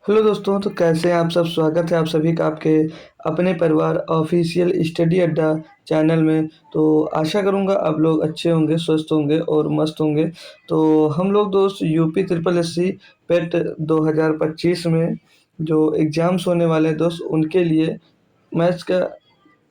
Hello दोस्तों, तो कैसे हैं आप सब। स्वागत है आप सभी का आपके अपने परिवार ऑफिशियल स्टडी अड्डा चैनल में। तो आशा करूंगा आप लोग अच्छे होंगे, स्वस्थ होंगे और मस्त होंगे। तो हम लोग दोस्त यूपी ट्रिपल एस सी पेट 2025 में जो एग्ज़ाम्स होने वाले हैं दोस्त, उनके लिए मैथ्स का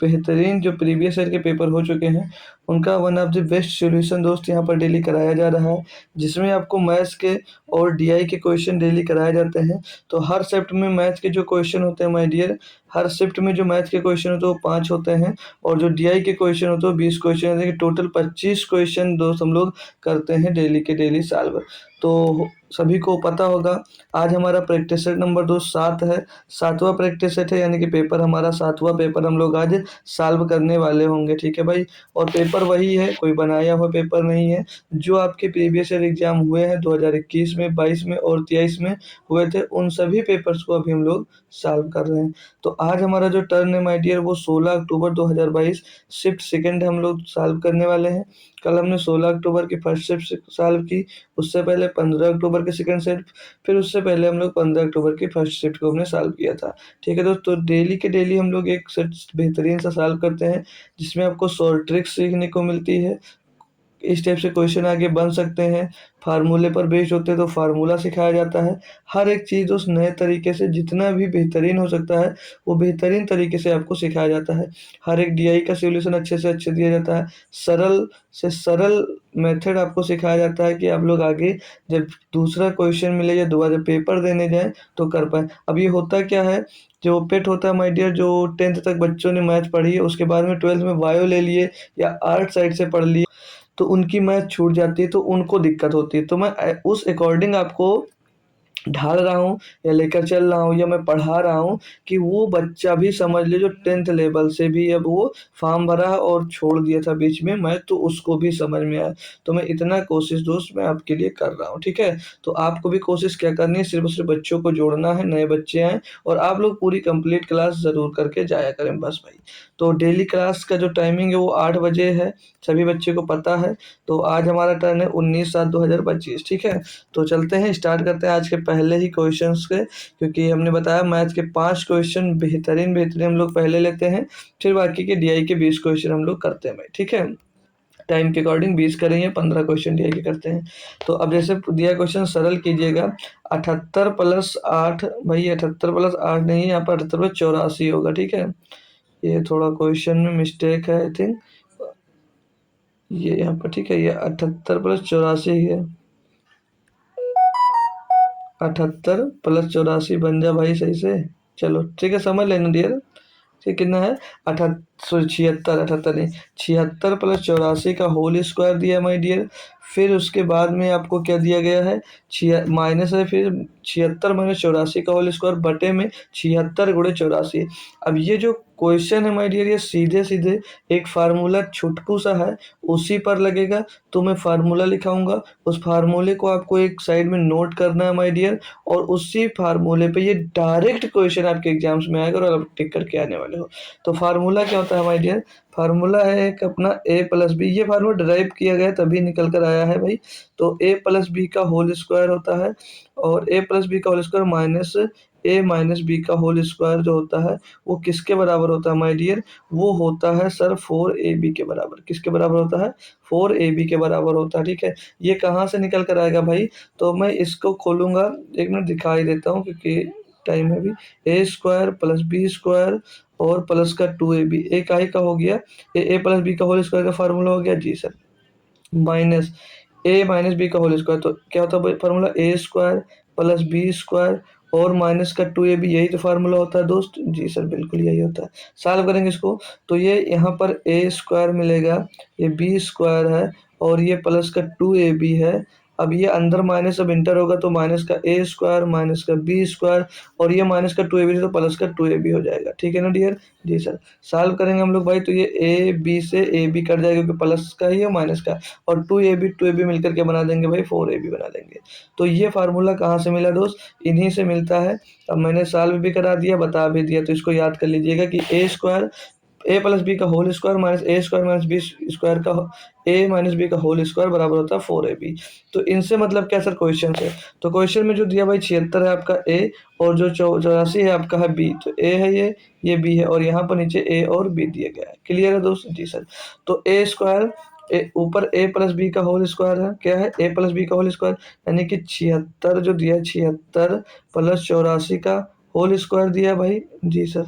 बेहतरीन जो प्रीवियस ईयर के पेपर हो चुके हैं, उनका one of the best solution दोस्त यहाँ पर डेली कराया जा रहा है, जिसमें आपको मैथ्स के और डीआई के क्वेश्चन डेली कराए जाते हैं। तो हर शिफ्ट में मैथ्स के जो क्वेश्चन होते हैं माय डियर, हर शिफ्ट में जो मैथ्स के क्वेश्चन होते हैं वो 5 होते हैं, और जो डीआई के क्वेश्चन होते हैं वो 20 क्वेश्चन होते हैं। टोटल 25 क्वेश्चन दोस्त हम लोग करते हैं डेली के डेली साल भर। तो सभी को पता होगा, आज हमारा प्रैक्टिस सेट नंबर दोस्त 7 है। 7वां प्रैक्टिस सेट है, यानी कि पेपर हमारा 7वां पेपर हम लोग आज सॉल्व करने वाले होंगे। ठीक है भाई, और पेपर वही है, कोई बनाया हुआ पेपर नहीं है। जो आपके प्रीवियस ईयर एग्जाम हुए हैं 2021 में, 22 में और 23 में हुए थे, उन सभी पेपर्स को अभी हम लोग सॉल्व कर रहे हैं। तो आज हमारा जो टर्न है माय डियर, वो 16 अक्टूबर 2022 शिफ्ट सेकंड हम लोग सॉल्व करने वाले हैं। कल हमने 16 अक्टूबर की फर्स्ट शिफ्ट सॉल्व की, उससे पहले 15 अक्टूबर की सेकंड शिफ्ट, फिर उससे पहले हम लोग 15 अक्टूबर की फर्स्ट शिफ्ट को हमने सॉल्व किया था। ठीक है दोस्तों, डेली के डेली हम लोग एक सेट बेहतरीन सा सॉल्व करते हैं, जिसमें आपको शॉर्ट ट्रिक्स सीखने को मिलती है। इस टाइप से क्वेश्चन आगे बन सकते हैं, फार्मूले पर बेस्ड होते हैं तो फार्मूला सिखाया जाता है। हर एक चीज़ उस नए तरीके से जितना भी बेहतरीन हो सकता है, वो बेहतरीन तरीके से आपको सिखाया जाता है। हर एक डीआई का सॉल्यूशन अच्छे से अच्छे दिया जाता है। सरल से सरल मेथड आपको सिखाया जाता है कि आप लोग आगे जब दूसरा क्वेश्चन मिले या दोबारा पेपर देने जाएं तो कर पाए। अब ये होता क्या है, जो पेट होता है माय डियर, जो 10th तक बच्चों ने मैथ पढ़ी है, उसके बाद में 12th में बायो ले लिए या आर्ट साइड से पढ़ लिए, तो उनकी मैथ छूट जाती है, तो उनको दिक्कत होती है। तो मैं उस अकॉर्डिंग आपको ढाल रहा हूँ या लेकर चल रहा हूँ या मैं पढ़ा रहा हूँ कि वो बच्चा भी समझ ले जो 10th लेवल से भी अब वो फॉर्म भरा है और छोड़ दिया था बीच में मैं, तो उसको भी समझ में आया। तो मैं इतना कोशिश दोस्त मैं आपके लिए कर रहा हूँ। ठीक है, तो आपको भी कोशिश क्या करनी है, सिर्फ और सिर्फ बच्चों को जोड़ना है, नए बच्चे आए और आप लोग पूरी कंप्लीट क्लास ज़रूर करके जाया करें बस भाई। तो डेली क्लास का जो टाइमिंग है वो 8 बजे है, सभी बच्चे को पता है। तो आज हमारा टर्न है 19/7/2025। ठीक है, तो चलते हैं, स्टार्ट करते हैं आज के पहले ही क्वेश्चंस के, क्योंकि हमने बताया मैथ के 5 क्वेश्चन बेहतरीन बेहतरीन हम लोग पहले लेते हैं, फिर बाकी के डीआई के 20 क्वेश्चन हम लोग करते हैं भाई। ठीक है, टाइम के अकॉर्डिंग 20 करेंगे, 15 क्वेश्चन डीआई के करते हैं। तो अब जैसे दिया क्वेश्चन सरल कीजिएगा। 78+8, भाई 78+8 नहीं है, यहाँ पर 78+84 होगा। ठीक है, ये थोड़ा क्वेश्चन में मिस्टेक है आई थिंक, ये यहाँ पर ठीक है, ये 78+84 ही है। 78+84 बन जा भाई सही से। चलो ठीक है, समझ लेना डियर। ठीक, कितना है, 76, 78 नहीं, 76+84 का होल स्क्वायर दिया माय डियर। फिर उसके बाद में आपको क्या दिया गया है, छिया माइनस है, फिर 76 - 84 का होल स्क्वायर बटे में 76 × 84। अब ये जो क्वेश्चन है माय डियर, ये सीधे सीधे एक फार्मूला छुटकू सा है, उसी पर लगेगा। तो मैं फार्मूला लिखाऊंगा, उस फार्मूले को आपको एक साइड में नोट करना है माय डियर, और उसी फार्मूले पे ये डायरेक्ट क्वेश्चन आपके एग्जाम्स में आएगा और आप टिक करके आने वाले हो। तो फार्मूला क्या होता है माय डियर, फार्मूला है एक अपना a+b, ये फार्मूला ड्राइव किया गया तभी निकल कर आया है भाई। तो a+b का होल स्क्वायर होता है, और a+b का whole square minus a - b का होल स्क्वायर जो होता है वो किसके बराबर होता है माय डियर, वो होता है सर 4ab के बराबर। किसके बराबर होता है, 4ab के बराबर होता है। ठीक है, ये कहाँ से निकल कर आएगा भाई, तो मैं इसको खोलूंगा, एक मिनट दिखाई देता हूँ क्योंकि टाइम है अभी। a² + b² और प्लस का 2ab, ए काहे का हो गया, a+b का होल स्क्वायर का फार्मूला हो गया जी सर, माइनस a - b का होल स्क्वायर। तो क्या होता है फार्मूला, a² + b² और माइनस का 2ab, यही तो फार्मूला होता है दोस्त। जी सर बिल्कुल यही होता है। सॉल्व करेंगे इसको, तो ये यहाँ पर a² मिलेगा, ये b² है और ये प्लस का 2ab है। अब ये अंदर माइनस अब इंटर होगा तो माइनस का a² माइनस का b² और ये माइनस का 2ab तो प्लस का 2ab हो जाएगा। ठीक है ना डियर, जी सर। सॉल्व करेंगे हम लोग भाई, तो ये ए बी से ए बी कट जाएगा क्योंकि प्लस का ही है माइनस का, और 2ab मिलकर के बना देंगे भाई 4ab बना देंगे। तो ये फार्मूला कहाँ से मिला दोस्त, इन्हीं से मिलता है। अब मैंने सॉल्व भी करा दिया, बता भी दिया, तो इसको याद कर लीजिएगा कि a² ए प्लस बी का होल स्क्वायर माइनस ए स्क्वायर माइनस बी स्क्वायर का ए माइनस बी का होल स्क्वायर बराबर होता है 4ab। तो इनसे मतलब क्या सर क्वेश्चन से, तो क्वेश्चन में जो दिया भाई 76 है आपका ए, और जो 84 है आपका है बी, तो ए है ये बी है, और यहाँ पर नीचे ए और बी दिया गया है। क्लियर है दोस्त? जी सर। तो ए स्क्वायर ऊपर ए प्लस बी का होल स्क्वायर है, क्या है ए प्लस बी का होल स्क्वायर, यानी कि 76 जो दिया है 76 प्लस 84 का होल स्क्वायर दिया है भाई। जी सर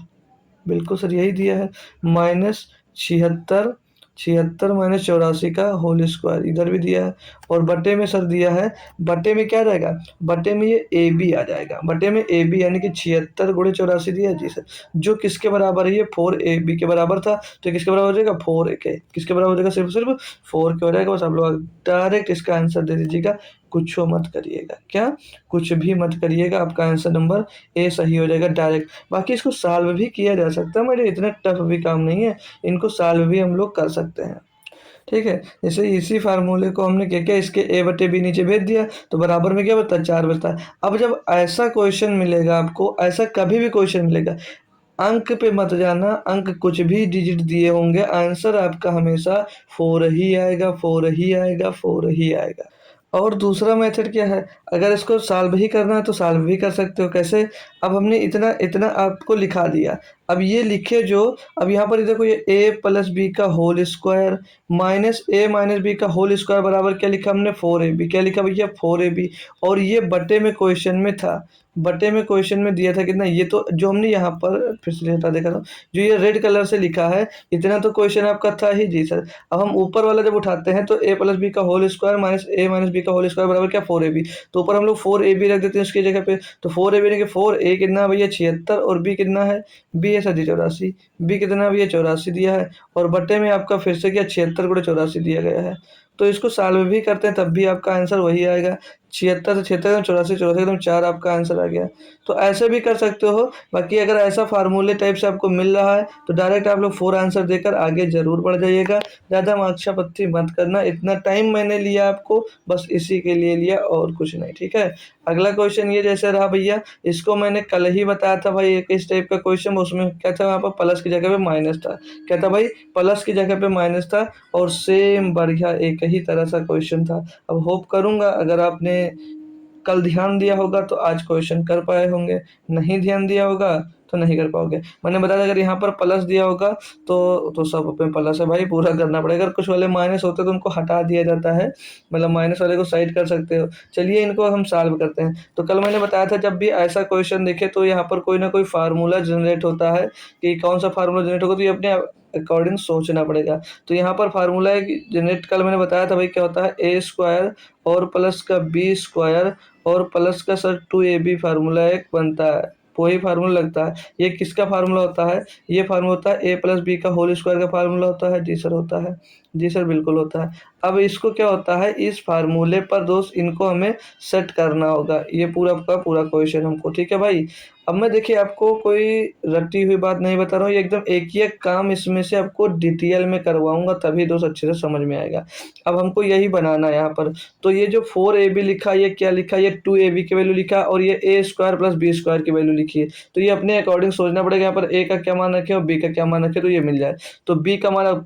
बिल्कुल सर यही दिया है, माइनस 76, 76 माइनस 84 का होल स्क्वायर इधर भी दिया है, और बटे में सर दिया है, बटे में क्या रहेगा, बटे में ये ए बी आ जाएगा, बटे में ए बी यानी कि 76 गुणे 84 दिया है। जी सर, जो किसके बराबर है, ये 4ab के बराबर था, तो किसके बराबर हो जाएगा 4 के, किसके बराबर हो जाएगा, सिर्फ सिर्फ 4 के हो जाएगा। बस आप लोग डायरेक्ट इसका आंसर दे दीजिएगा, कुछ मत करिएगा, क्या कुछ भी मत करिएगा, आपका आंसर नंबर ए सही हो जाएगा डायरेक्ट। बाकी इसको सॉल्व भी किया जा सकता है, मेरे इतना टफ भी काम नहीं है, इनको सॉल्व भी हम लोग कर सकते हैं। ठीक है, जैसे इसी फार्मूले को हमने क्या किया, इसके ए बटे बी नीचे भेज दिया, तो बराबर में क्या बचता है 4 बचता है। अब जब ऐसा क्वेश्चन मिलेगा आपको, ऐसा कभी भी क्वेश्चन मिलेगा, अंक पे मत जाना, अंक कुछ भी डिजिट दिए होंगे, आंसर आपका हमेशा 4 ही आएगा, 4 ही आएगा, 4 ही आएगा। और दूसरा मेथड क्या है, अगर इसको सॉल्व ही करना है तो सॉल्व भी कर सकते हो। कैसे, अब हमने इतना इतना आपको लिखा दिया, अब ये लिखे जो, अब यहाँ पर देखो ये ए प्लस बी का होल स्क्वायर माइनस ए माइनस बी का होल स्क्वायर बराबर क्या लिखा हमने 4ab, क्या लिखा भैया 4ab, और ये बटे में क्वेश्चन में था, बटे में क्वेश्चन में दिया था कितना, ये तो जो हमने यहाँ पर फिर से हटा देखा था, जो ये रेड कलर से लिखा है इतना तो क्वेश्चन आपका था ही। जी सर, अब हम ऊपर वाला जब उठाते हैं तो ए प्लस बी का होल स्क्वायर माइनस ए माइनस बी का होल स्क्वायर बराबर क्या 4ab, तो ऊपर हम लोग 4ab रख देते हैं उसकी जगह पे, तो 4ab यानी कि 4 ए कितना है भैया 76, और बी कितना है, बी है सर 84, बी कितना है भैया 84 दिया है, और बटे में आपका फिर से क्या 76 गुणे 84 दिया गया है। तो इसको सॉल्व भी करते हैं तब भी आपका आंसर वही आएगा, 76 से 76 84 84 एकदम 4 आपका आंसर आ गया। तो ऐसे भी कर सकते हो। बाकी अगर ऐसा फार्मूले टाइप से आपको मिल रहा है तो डायरेक्ट आप लोग 4 आंसर देकर आगे जरूर बढ़ जाइएगा, ज़्यादा मार्क्सापत्ति मत करना, इतना टाइम मैंने लिया आपको बस इसी के लिए लिया और कुछ नहीं। ठीक है, अगला क्वेश्चन ये जैसे रहा भैया, इसको मैंने कल ही बताया था भाई, एक इस टाइप का क्वेश्चन, उसमें क्या था वहाँ पर प्लस की जगह पे माइनस था, क्या था भाई प्लस की जगह पे माइनस था, और सेम बढ़िया एक ही तरह सा क्वेश्चन था। अब होप करूंगा अगर आपने कल ध्यान दिया होगा तो आज क्वेश्चन कर पाए होंगे, नहीं ध्यान दिया होगा तो नहीं कर पाओगे। मैंने बताया अगर यहाँ पर प्लस दिया होगा तो सब पे प्लस है भाई, पूरा करना पड़ेगा। अगर कुछ वाले माइनस होते तो उनको हटा दिया जाता है, मतलब माइनस वाले को साइड कर सकते हो। चलिए इनको हम सॉल्व करते हैं। तो कल मैंने बताया था जब भी ऐसा क्वेश्चन देखे तो यहाँ पर कोई ना कोई फार्मूला जनरेट होता है, कि कौन सा फार्मूला जनरेट होगा तो ये अपने अकॉर्डिंग सोचना पड़ेगा। तो यहाँ पर फार्मूला है कि जनरेट, कल मैंने बताया था भाई क्या होता है, ए स्क्वायर और प्लस का बी स्क्वायर और प्लस का सर 2ab फार्मूला एक बनता है, वही फार्मूला लगता है। ये किसका फार्मूला होता है, ये फार्मूला होता है ए प्लस बी का होल स्क्वायर का फार्मूला होता है। जी सर होता है, जी सर बिल्कुल होता है। अब इसको क्या होता है, इस फार्मूले पर दोस्त इनको हमें सेट करना होगा, ये पूरा का पूरा क्वेश्चन हमको। ठीक है भाई, अब मैं देखिए आपको कोई रटी हुई बात नहीं बता रहा हूँ, ये एकदम एक ही एक काम इसमें से आपको डिटेल में करवाऊंगा, तभी दोस्त अच्छे से समझ में आएगा। अब हमको यही बनाना है यहाँ पर, तो ये जो 4ab लिखा, ये क्या लिखा, ये 2ab की वैल्यू लिखा, और ये ए स्क्वायर प्लस बी स्क्वायर की वैल्यू लिखी है। तो ये अपने अकॉर्डिंग सोचना पड़ेगा, यहाँ पर ए का क्या मान रखे और बी का क्या मान रखे, तो ये मिल जाए। तो बी का मान,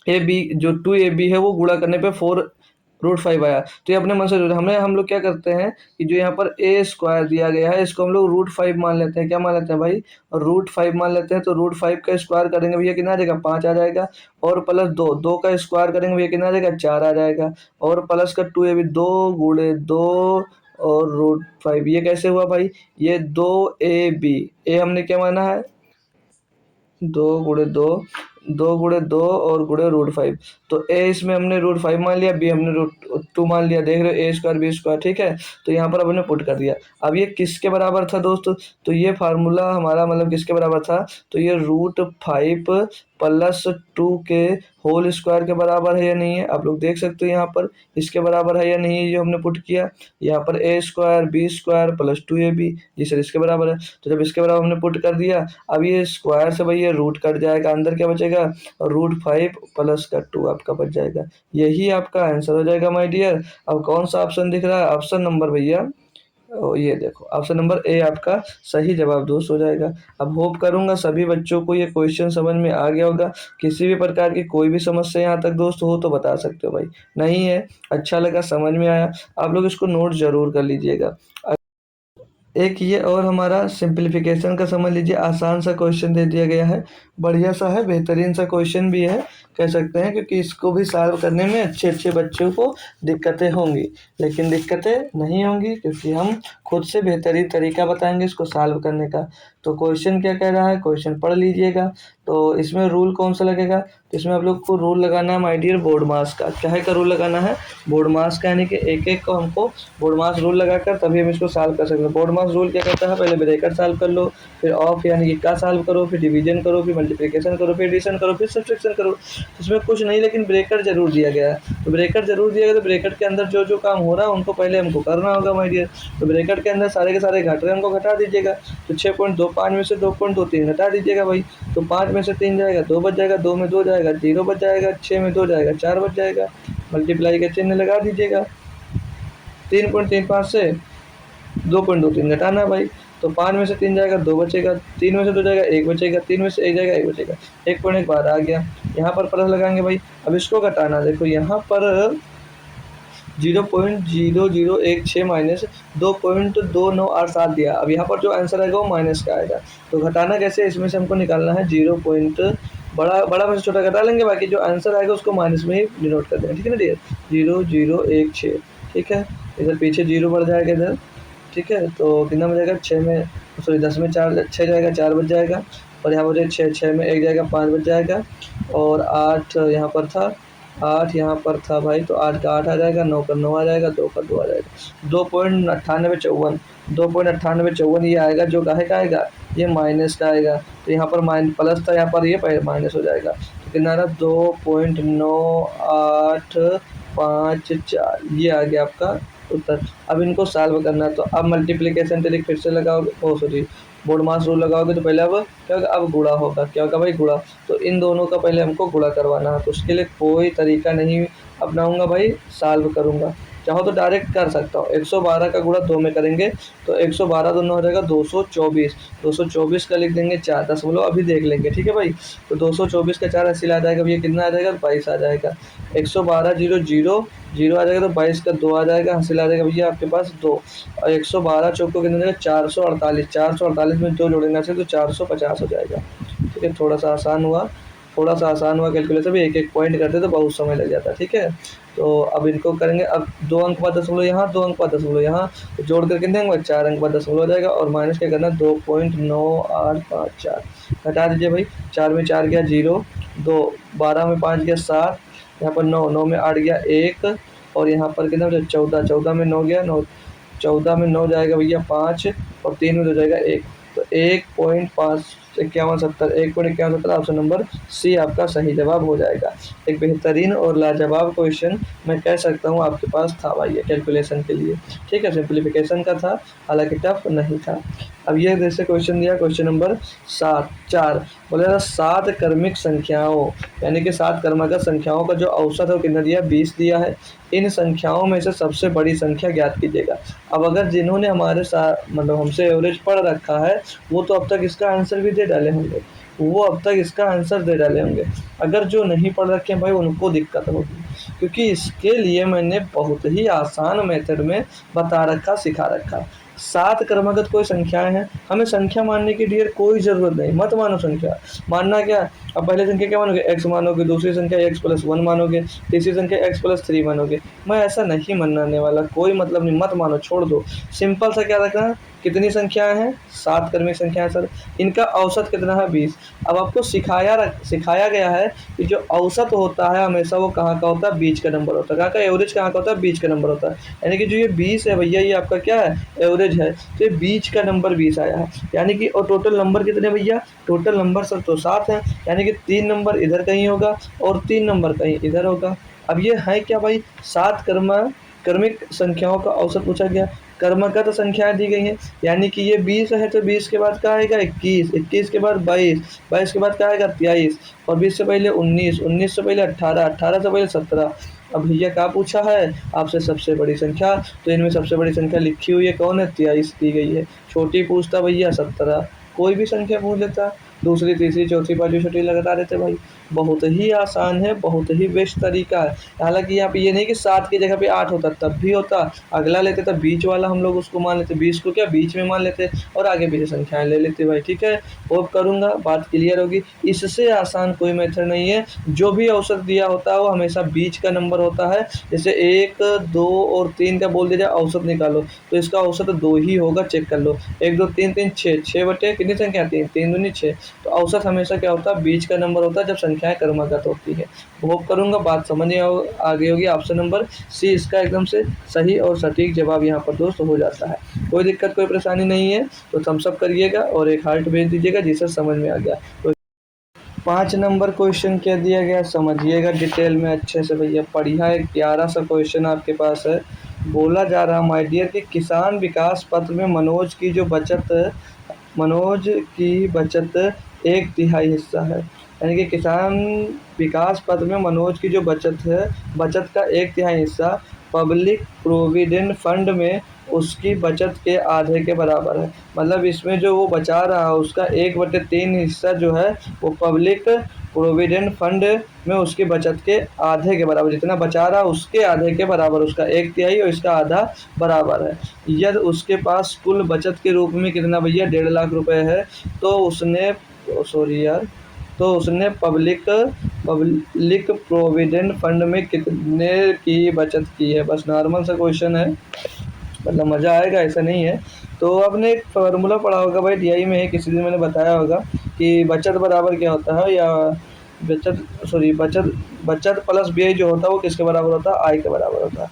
ए बी जो 2ab है वो गुणा करने पे 4√5 आया, तो ये अपने मन से हम लोग क्या करते हैं कि जो यहाँ पर ए स्क्वायर दिया गया है इसको हम लोग √5 मान लेते हैं। क्या मान लेते हैं भाई, √5 मान लेते हैं। तो √5 का स्क्वायर करेंगे भैया कितना आ जाएगा 5 आ जाएगा, और प्लस 2 का स्क्वायर करेंगे भैया कितना आ जाएगा 4 आ जाएगा, और प्लस का 2ab 2 × 2 और √5, ये कैसे हुआ भाई, ये 2ab, ए हमने क्या माना है 2 × 2, 2 × 2 और गुणे √5, तो ए इसमें हमने √5 मान लिया, बी हमने √2 मान लिया। देख रहे हो ए स्क्वायर बी स्क्वायर, ठीक है। तो यहाँ पर हमने पुट कर दिया। अब ये किसके बराबर था दोस्तों, तो ये फार्मूला हमारा मतलब किसके बराबर था, तो ये √5 प्लस 2 के होल स्क्वायर के बराबर है या नहीं है, आप लोग देख सकते हो यहाँ पर इसके बराबर है या नहीं है, जो हमने पुट किया। यहाँ पर a square b square plus 2ab, जी सर इसके बराबर है। तो जब इसके बराबर हमने पुट कर दिया, अब ये स्क्वायर से भाई ये रूट कट जाएगा, अंदर क्या बचेगा, √5 प्लस का 2 आपका बच जाएगा। यही आपका आंसर हो जाएगा माय डियर। अब कौन सा ऑप्शन दिख रहा है, ऑप्शन नंबर भैया ये देखो ऑप्शन नंबर ए आपका सही जवाब दोस्त हो जाएगा। अब होप करूंगा सभी बच्चों को ये क्वेश्चन समझ में आ गया होगा। किसी भी प्रकार की कोई भी समस्या यहाँ तक दोस्त हो तो बता सकते हो भाई। नहीं है, अच्छा लगा, समझ में आया, आप लोग इसको नोट जरूर कर लीजिएगा। एक ये और हमारा सिंप्लीफिकेशन का समझ लीजिए, आसान सा क्वेश्चन दे दिया गया है, बढ़िया सा है, बेहतरीन सा क्वेश्चन भी है कह सकते हैं, क्योंकि इसको भी सॉल्व करने में अच्छे अच्छे बच्चों को दिक्कतें होंगी, लेकिन दिक्कतें नहीं होंगी क्योंकि हम खुद से बेहतरीन तरीका बताएंगे इसको सॉल्व करने का। तो क्वेश्चन क्या कह रहा है, क्वेश्चन पढ़ लीजिएगा। तो इसमें रूल कौन सा लगेगा, तो इसमें आप लोग को रूल लगाना है माय डियर बोर्ड मास का। क्या है का रूल लगाना है, बोर्ड मास का, यानी कि एक एक को हमको बोर्ड मास रूल लगाकर तभी हम इसको सॉल्व कर सकते हैं। बोर्ड मास रूल क्या कहता है, पहले ब्रैकेट सॉल्व कर लो, फिर ऑफ यानी कि का सॉल्व करो, फिर डिवीजन करो, फिर मल्टीप्लिकेशन करो, फिर एडिशन करो, फिर सब्ट्रैक्शन करो। इसमें कुछ नहीं लेकिन ब्रैकेट जरूर दिया गया है। तो ब्रैकेट जरूर दिया गया, तो ब्रैकेट के अंदर जो जो काम हो रहा है उनको पहले हमको करना होगा माय डियर। तो ब्रैकेट के अंदर सारे के सारे घट रहे हैं, उनको घटा दीजिएगा। तो 6.25 में से 2.23 घटा दीजिएगा भाई। तो 5 में से 3 जाएगा, 2 बच जाएगा, 2 में 2 जाएगा, 0 बच जाएगा, 6 में 2 जाएगा, 4 बच जाएगा। मल्टीप्लाई का चिन्ह लगा दीजिएगा। 3.35 से 2.23 घटाना भाई। तो 5 में से 3 जाएगा, 2 बचेगा, 3 में से 2 जाएगा, 1 बचेगा, 3 में से 1 जाएगा, 1 बचेगा, 1.1 बाहर आ गया। यहाँ पर प्लस लगाएंगे भाई। अब इसको घटाना, देखो यहाँ पर 0.0016 माइनस 2.2987 दिया। अब यहाँ पर जो आंसर आएगा वो माइनस का आएगा। तो घटाना कैसे, इसमें से हमको निकालना है 0 पॉइंट, बड़ा बड़ा में से छोटा घटा लेंगे, बाकी जो आंसर आएगा उसको माइनस में ही डिनोट कर देंगे, ठीक है ना डियर। 0016, ठीक है। इधर पीछे 0 बढ़ जाएगा इधर, ठीक है। तो कितना बचेगा, 6 में सॉरी 10 में 4 6 जाएगा, 4 बच जाएगा। और यहाँ पर 6 में 1 जाएगा, 5 बच जाएगा। और 8 यहाँ पर था, 8 यहाँ पर था भाई, तो 8 का 8 आ जाएगा, 9 का 9 आ जाएगा, 2 का 2 आ जाएगा। 2.9854, 2.9854 ये आएगा, जो काहे का आएगा, ये माइनस का आएगा। तो यहाँ पर प्लस था, यहाँ पर ये माइनस हो जाएगा। तो कितना आ रहा, 2.9854, ये आ गया आपका उत्तर। अब इनको सॉल्व करना है, तो अब मल्टीप्लिकेशन ट्रिक फिर से लगाओगे, ओ सॉरी बोर्ड मास रूल लगाओगे, तो पहले अब क्या होगा, अब गुणा होगा। क्या होगा भाई, गुणा। तो इन दोनों का पहले हमको गुणा करवाना है, तो उसके लिए कोई तरीका नहीं अपनाऊंगा भाई, सॉल्व करूंगा। चाहो तो डायरेक्ट कर सकता हूँ, 112 का गुणा 2 में करेंगे तो 112 दोनों हो जाएगा 224, 224 का लिख देंगे 4 दशमलव, अभी देख लेंगे, ठीक है भाई। तो 224 का 4 हासिल आ जाएगा भैया, कितना आ जाएगा, 22 आ जाएगा। 112 0 0 0 आ जाएगा, तो 22 का 2 आ जाएगा, हासिल आ जाएगा भैया आपके पास 2। और 112 चौक को कितना देगा, 448, 448 में 2 जोड़ेंगे तो 450 हो जाएगा, ठीक है। थोड़ा सा आसान हुआ, थोड़ा सा आसान हुआ कैलकुलेटर भी, एक एक पॉइंट करते तो बहुत समय लग जाता, ठीक है। तो अब इनको करेंगे, अब 2 अंक बाद दशमलव यहाँ, 2 अंक बाद दशमलव यहाँ, तो जोड़ करके देंगे 4 अंक बाद दशमलव हो जाएगा। और माइनस क्या करना, 2.9854 घटा दीजिए भाई। 4 में 4 गया 0, 2 12 में 5 गया 7, यहाँ पर 9, 9 में 8 गया 1, और यहाँ पर कितना 14, 14 में 9 गया 9, 14 में 9 जाएगा भैया 5, और 3 में 2 जाएगा 1। तो 1.5170, 1.5170 ऑप्शन नंबर सी आपका सही जवाब हो जाएगा। एक बेहतरीन और लाजवाब क्वेश्चन मैं कह सकता हूँ आपके पास था भाई, ये कैलकुलेशन के लिए, ठीक है। सिंप्लीफिकेशन का था, हालांकि टफ नहीं था। अब ये जैसे क्वेश्चन दिया, क्वेश्चन नंबर 4 बोले 7 क्रमिक संख्याओं, यानी कि 7 क्रमागत संख्याओं का जो औसत है वो कितना दिया, 20 दिया है। इन संख्याओं में से सबसे बड़ी संख्या ज्ञात कीजिएगा। अब अगर जिन्होंने हमारे साथ मतलब हमसे एवरेज पढ़ रखा है, वो तो अब तक इसका आंसर भी दे डाले होंगे, वो अब तक इसका आंसर दे डाले होंगे। अगर जो नहीं पढ़ रखे हैं भाई, उनको दिक्कत होगी, क्योंकि इसके लिए मैंने बहुत ही आसान मेथड में बता रखा, सिखा रखा। 7 क्रमागत कोई संख्याएं हैं, हमें संख्या मानने की डियर कोई ज़रूरत नहीं, मत मानो संख्या। मानना क्या, अब पहले संख्या क्या मानोगे, x मानोगे, दूसरी संख्या x+1 मानोगे, तीसरी संख्या x+3 मानोगे। मैं ऐसा नहीं मानने वाला, कोई मतलब नहीं, मत मानो, छोड़ दो। सिंपल सा क्या रखना, कितनी संख्याएं हैं, 7 क्रमिक संख्याएं सर, इनका औसत कितना है, 20। अब आपको सिखाया गया है कि जो औसत होता है हमेशा वो कहाँ का होता है, बीच का नंबर होता है। कहाँ का, एवरेज कहाँ का होता है, बीच का नंबर होता है। यानी कि जो ये 20 है भैया, ये आपका क्या है, एवरेज है। तो ये बीच का नंबर 20 आया है, यानी कि और टोटल नंबर कितने भैया, टोटल नंबर सर तो 7 है, यानी कि 3 नंबर इधर कहीं होगा और 3 नंबर कहीं इधर होगा। अब ये है क्या भाई, 7 क्रमिक संख्याओं का औसत पूछा गया, क्रमगत संख्याएं दी गई हैं, यानी कि ये 20 है, तो 20 के बाद क्या आएगा, 21, 21 के बाद 22, 22 के बाद क्या आएगा, 23, और 20 से पहले 19, 19 से पहले 18, 18 से पहले 17, अब भैया क्या पूछा है आपसे, सबसे बड़ी संख्या, तो इनमें सबसे बड़ी संख्या लिखी हुई है कौन है, 23 दी गई है। छोटी पूछता भैया 17, कोई भी संख्या पूछ लेता, दूसरी तीसरी चौथी पाँचवीं छठी लगा देते भाई। बहुत ही आसान है, बहुत ही बेस्ट तरीका है। हालांकि यहाँ पे ये नहीं कि 7 की जगह पे 8 होता, तब भी होता, अगला लेते तब बीच वाला हम लोग उसको मान लेते, 20 को क्या बीच में मान लेते और आगे पीछे संख्याएं ले लेते भाई। ठीक है, होप करूँगा बात क्लियर होगी। इससे आसान कोई मेथड नहीं है। जो भी औसत दिया होता है वो हमेशा बीच का नंबर होता है। जैसे 1, 2 और 3 का बोल दिया जाए औसत निकालो, तो इसका औसत 2 ही होगा, चेक कर लो। 1, 2, 3, 3, 6, 6 बटे कितनी संख्या, 3, 3 दूनी 6। तो औसत हमेशा क्या होता है, बीच का नंबर होता है जब संख्याएं क्रमागत होती है। होप करूँगा बात समझ में आ गई होगी। ऑप्शन नंबर सी इसका एकदम से सही और सटीक जवाब यहाँ पर दोस्त हो जाता है। कोई दिक्कत कोई परेशानी नहीं है तो थम्स अप करिएगा और एक हार्ट भेज दीजिएगा जिससे समझ में आ गया। तो 5 नंबर क्वेश्चन क्या दिया गया समझिएगा डिटेल में अच्छे से भैया। बढ़िया एक प्यारा सा क्वेश्चन आपके पास है। बोला जा रहा माय डियर कि किसान विकास पत्र में मनोज की बचत 1/3 हिस्सा है। यानी कि किसान विकास पत्र में मनोज की जो बचत है, बचत का 1/3 हिस्सा पब्लिक प्रोविडेंट फंड में उसकी बचत के आधे के बराबर है। मतलब इसमें जो वो बचा रहा है उसका 1/3 हिस्सा जो है वो पब्लिक प्रोविडेंट फंड में उसकी बचत के आधे के बराबर, जितना बचा रहा है उसके आधे के बराबर, उसका 1/3 और इसका आधा बराबर है। यदि उसके पास कुल बचत के रूप में कितना भैया 1.5 लाख रुपए है, तो उसने पब्लिक प्रोविडेंट फंड में कितने की बचत की है। बस नॉर्मल सा क्वेश्चन है, मतलब मज़ा आएगा ऐसा नहीं है। तो आपने एक फार्मूला पढ़ा होगा भाई, डीआई में है, किसी दिन मैंने बताया होगा कि बचत बराबर क्या होता है, या बचत बचत प्लस व्यय जो होता है वो किसके बराबर होता है, आय के बराबर होता है।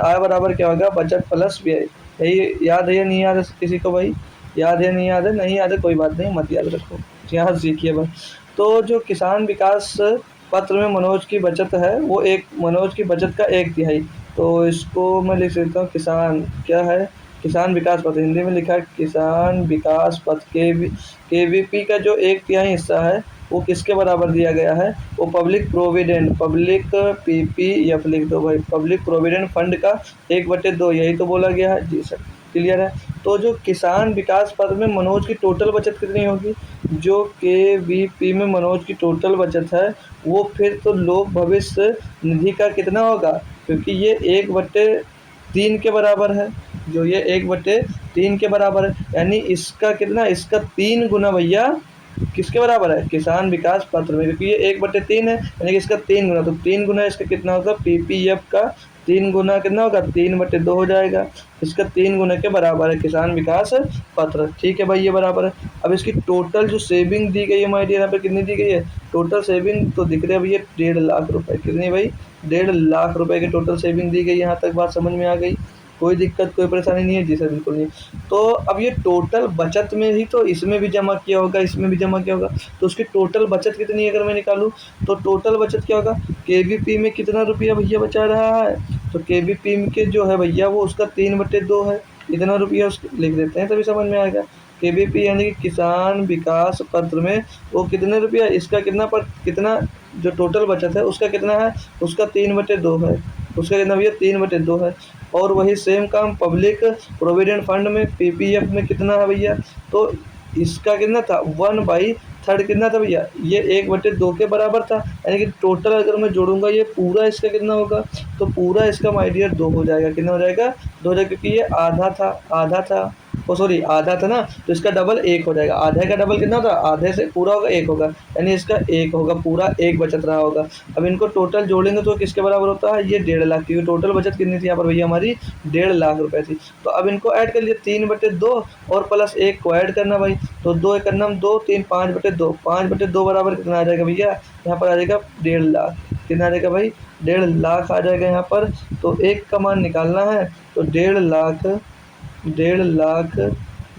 आय बराबर क्या होगा, बचत प्लस व्यय। यही याद है या नहीं याद है किसी को भाई, याद है नहीं याद है, नहीं याद है कोई बात नहीं, मत याद रखो, यहाँ सीखिए बस। तो जो किसान विकास पत्र में मनोज की बचत है वो मनोज की बचत का 1/3, तो इसको मैं लिख देता हूँ किसान क्या है, किसान विकास पत्र, हिंदी में लिखा है किसान विकास पत्र केवीपी का जो 1/3 हिस्सा है वो किसके बराबर दिया गया है, वो पब्लिक पीपीएफ लिख दो भाई, पब्लिक प्रोविडेंट फंड का 1/2, यही तो बोला गया है जी सर, क्लियर है। तो जो किसान विकास पत्र में मनोज की टोटल बचत कितनी होगी, जो केवीपी में मनोज की टोटल बचत है वो फिर तो लोक भविष्य निधि का कितना होगा, क्योंकि ये 1/3 के बराबर है, जो ये 1/3 के बराबर है, यानी इसका कितना, इसका 3 गुना भैया किसके बराबर है, किसान विकास पत्र में, क्योंकि ये 1/3 है यानी कि इसका 3 गुना, तो 3 गुना इसका कितना होगा, पीपीएफ का 3 गुना कितना होगा, 3/2 हो जाएगा। इसका 3 गुना के बराबर है किसान विकास पत्र। ठीक है भाई, ये बराबर है। अब इसकी टोटल जो सेविंग दी गई है हमारे डियर, यहाँ पे कितनी दी गई है, टोटल सेविंग तो दिख रही है भैया 1.5 लाख रुपए, कितनी भाई 1.5 लाख रुपए की टोटल सेविंग दी गई। यहाँ तक बात समझ में आ गई, कोई दिक्कत कोई परेशानी नहीं है जी सर, बिल्कुल नहीं। तो अब ये टोटल बचत में ही तो इसमें भी जमा किया होगा, इसमें भी जमा किया होगा, तो उसकी टोटल बचत कितनी है अगर मैं निकालूं, तो टोटल बचत क्या होगा, केवीपी में कितना रुपया भैया बचा रहा है, तो केवीपी के जो है भैया वो उसका 3/2 है, इतना रुपया लिख देते हैं तभी समझ में आएगा। केवीपी यानी कि किसान विकास पत्र में वो कितने रुपया, इसका कितना जो टोटल बचत है उसका कितना है, उसका 3/2 है, उसका कितना भैया 3/2 है। और वही सेम काम पब्लिक प्रोविडेंट फंड में पीपीएफ में कितना है भैया, तो इसका कितना था 1/3 कितना था भैया, ये 1/2 के बराबर था, यानी कि टोटल अगर मैं जोड़ूंगा ये पूरा इसका कितना होगा, तो पूरा इसका माय डियर 2 हो जाएगा, कितना हो जाएगा 2 हो जाएगा, क्योंकि ये आधा था ओ सॉरी आधा था ना, तो इसका डबल 1 हो जाएगा, आधे का डबल कितना होगा, आधे से पूरा होगा 1 होगा, यानी इसका 1 होगा, पूरा 1 बचत रहा होगा। अब इनको टोटल जोड़ेंगे तो किसके बराबर होता है, ये 1.5 लाख, क्योंकि टोटल बचत कितनी थी यहाँ पर भैया हमारी 1.5 लाख रुपए थी। तो अब इनको ऐड कर लिए 3/2 और प्लस 1 को ऐड करना भाई, तो 2 एक करना 2 3 5/2, 5/2 बराबर कितना आ जाएगा भैया, यहाँ पर आ जाएगा 1.5 लाख, कितना आ जाएगा भाई 1.5 लाख आ जाएगा यहाँ पर। तो एक का मान निकालना है, तो 1.5 लाख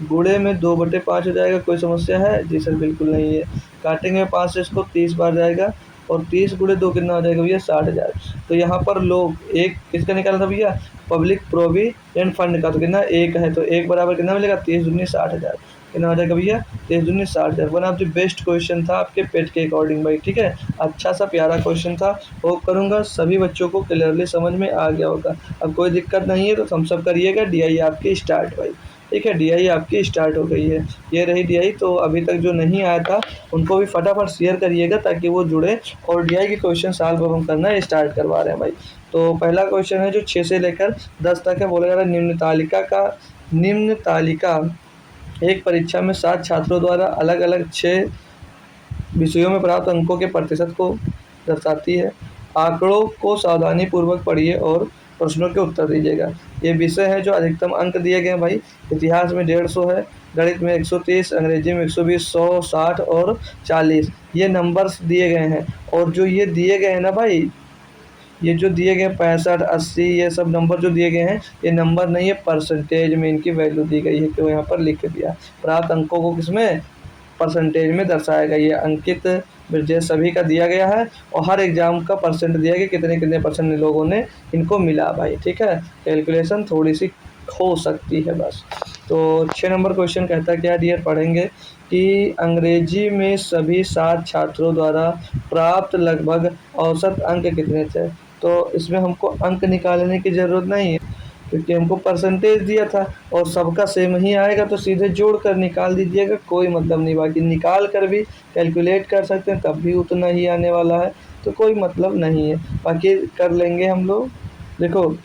गुणे में 2/5 हो जाएगा, कोई समस्या है जी सर, बिल्कुल नहीं है। काटेंगे 5 से इसको 30 बार जाएगा, और 30 गुणे 2 कितना हो जाएगा भैया 60,000। तो यहाँ पर लोग एक किसका निकाला था भैया, पब्लिक प्रोविडेंट फंड का, तो कितना 1 है, तो 1 बराबर कितना मिलेगा 30 दूनी 60,000। कितना हो जाएगा भैया, 23 दूनी 60,000। One of the best question था आपके पेट के अकॉर्डिंग भाई, ठीक है। अच्छा सा प्यारा क्वेश्चन था। होप करूँगा सभी बच्चों को क्लियरली समझ में आ गया होगा। अब कोई दिक्कत नहीं है तो थम्स अप करिएगा। डीआई आपकी स्टार्ट भाई, ठीक है। डीआई आपकी स्टार्ट हो गई है, ये रही डीआई। तो अभी तक जो नहीं आया था उनको भी फटाफट शेयर करिएगा ताकि वो जुड़े और डीआई के क्वेश्चन सॉल्व हम करना स्टार्ट करवा रहे हैं भाई। तो पहला क्वेश्चन है जो 6 से लेकर 10 तक है। बोला जा रहा है निम्न तालिका एक परीक्षा में 7 छात्रों द्वारा अलग अलग 6 विषयों में प्राप्त अंकों के प्रतिशत को दर्शाती है। आंकड़ों को सावधानी पूर्वक पढ़िए और प्रश्नों के उत्तर दीजिएगा। ये विषय है जो अधिकतम अंक दिए गए हैं भाई। इतिहास में 150 है, गणित में 130, अंग्रेजी में 120, 100, 60 और 40 ये नंबर्स दिए गए हैं। और जो ये दिए गए हैं ना भाई, ये जो दिए गए 65, 80 ये सब नंबर जो दिए गए हैं, ये नंबर नहीं है, परसेंटेज में इनकी वैल्यू दी गई है। तो यहाँ पर लिख दिया प्राप्त अंकों को किसमें, परसेंटेज में दर्शाया गया। ये अंकित ब्रजेश सभी का दिया गया है और हर एग्जाम का परसेंट दिया गया, कितने कितने परसेंट लोगों ने इनको मिला भाई, ठीक है। कैलकुलेशन थोड़ी सी हो सकती है बस। तो 6 नंबर क्वेश्चन कहता है क्या डियर, पढ़ेंगे कि अंग्रेजी में सभी 7 छात्रों द्वारा प्राप्त लगभग औसत अंक कितने थे। तो इसमें हमको अंक निकालने की ज़रूरत नहीं है क्योंकि हमको परसेंटेज दिया था और सबका सेम ही आएगा, तो सीधे जोड़ कर निकाल दीजिएगा, कोई मतलब नहीं। बाकी निकाल कर भी कैलकुलेट कर सकते हैं तब भी उतना ही आने वाला है, तो कोई मतलब नहीं है। बाकी कर लेंगे हम लोग। देखो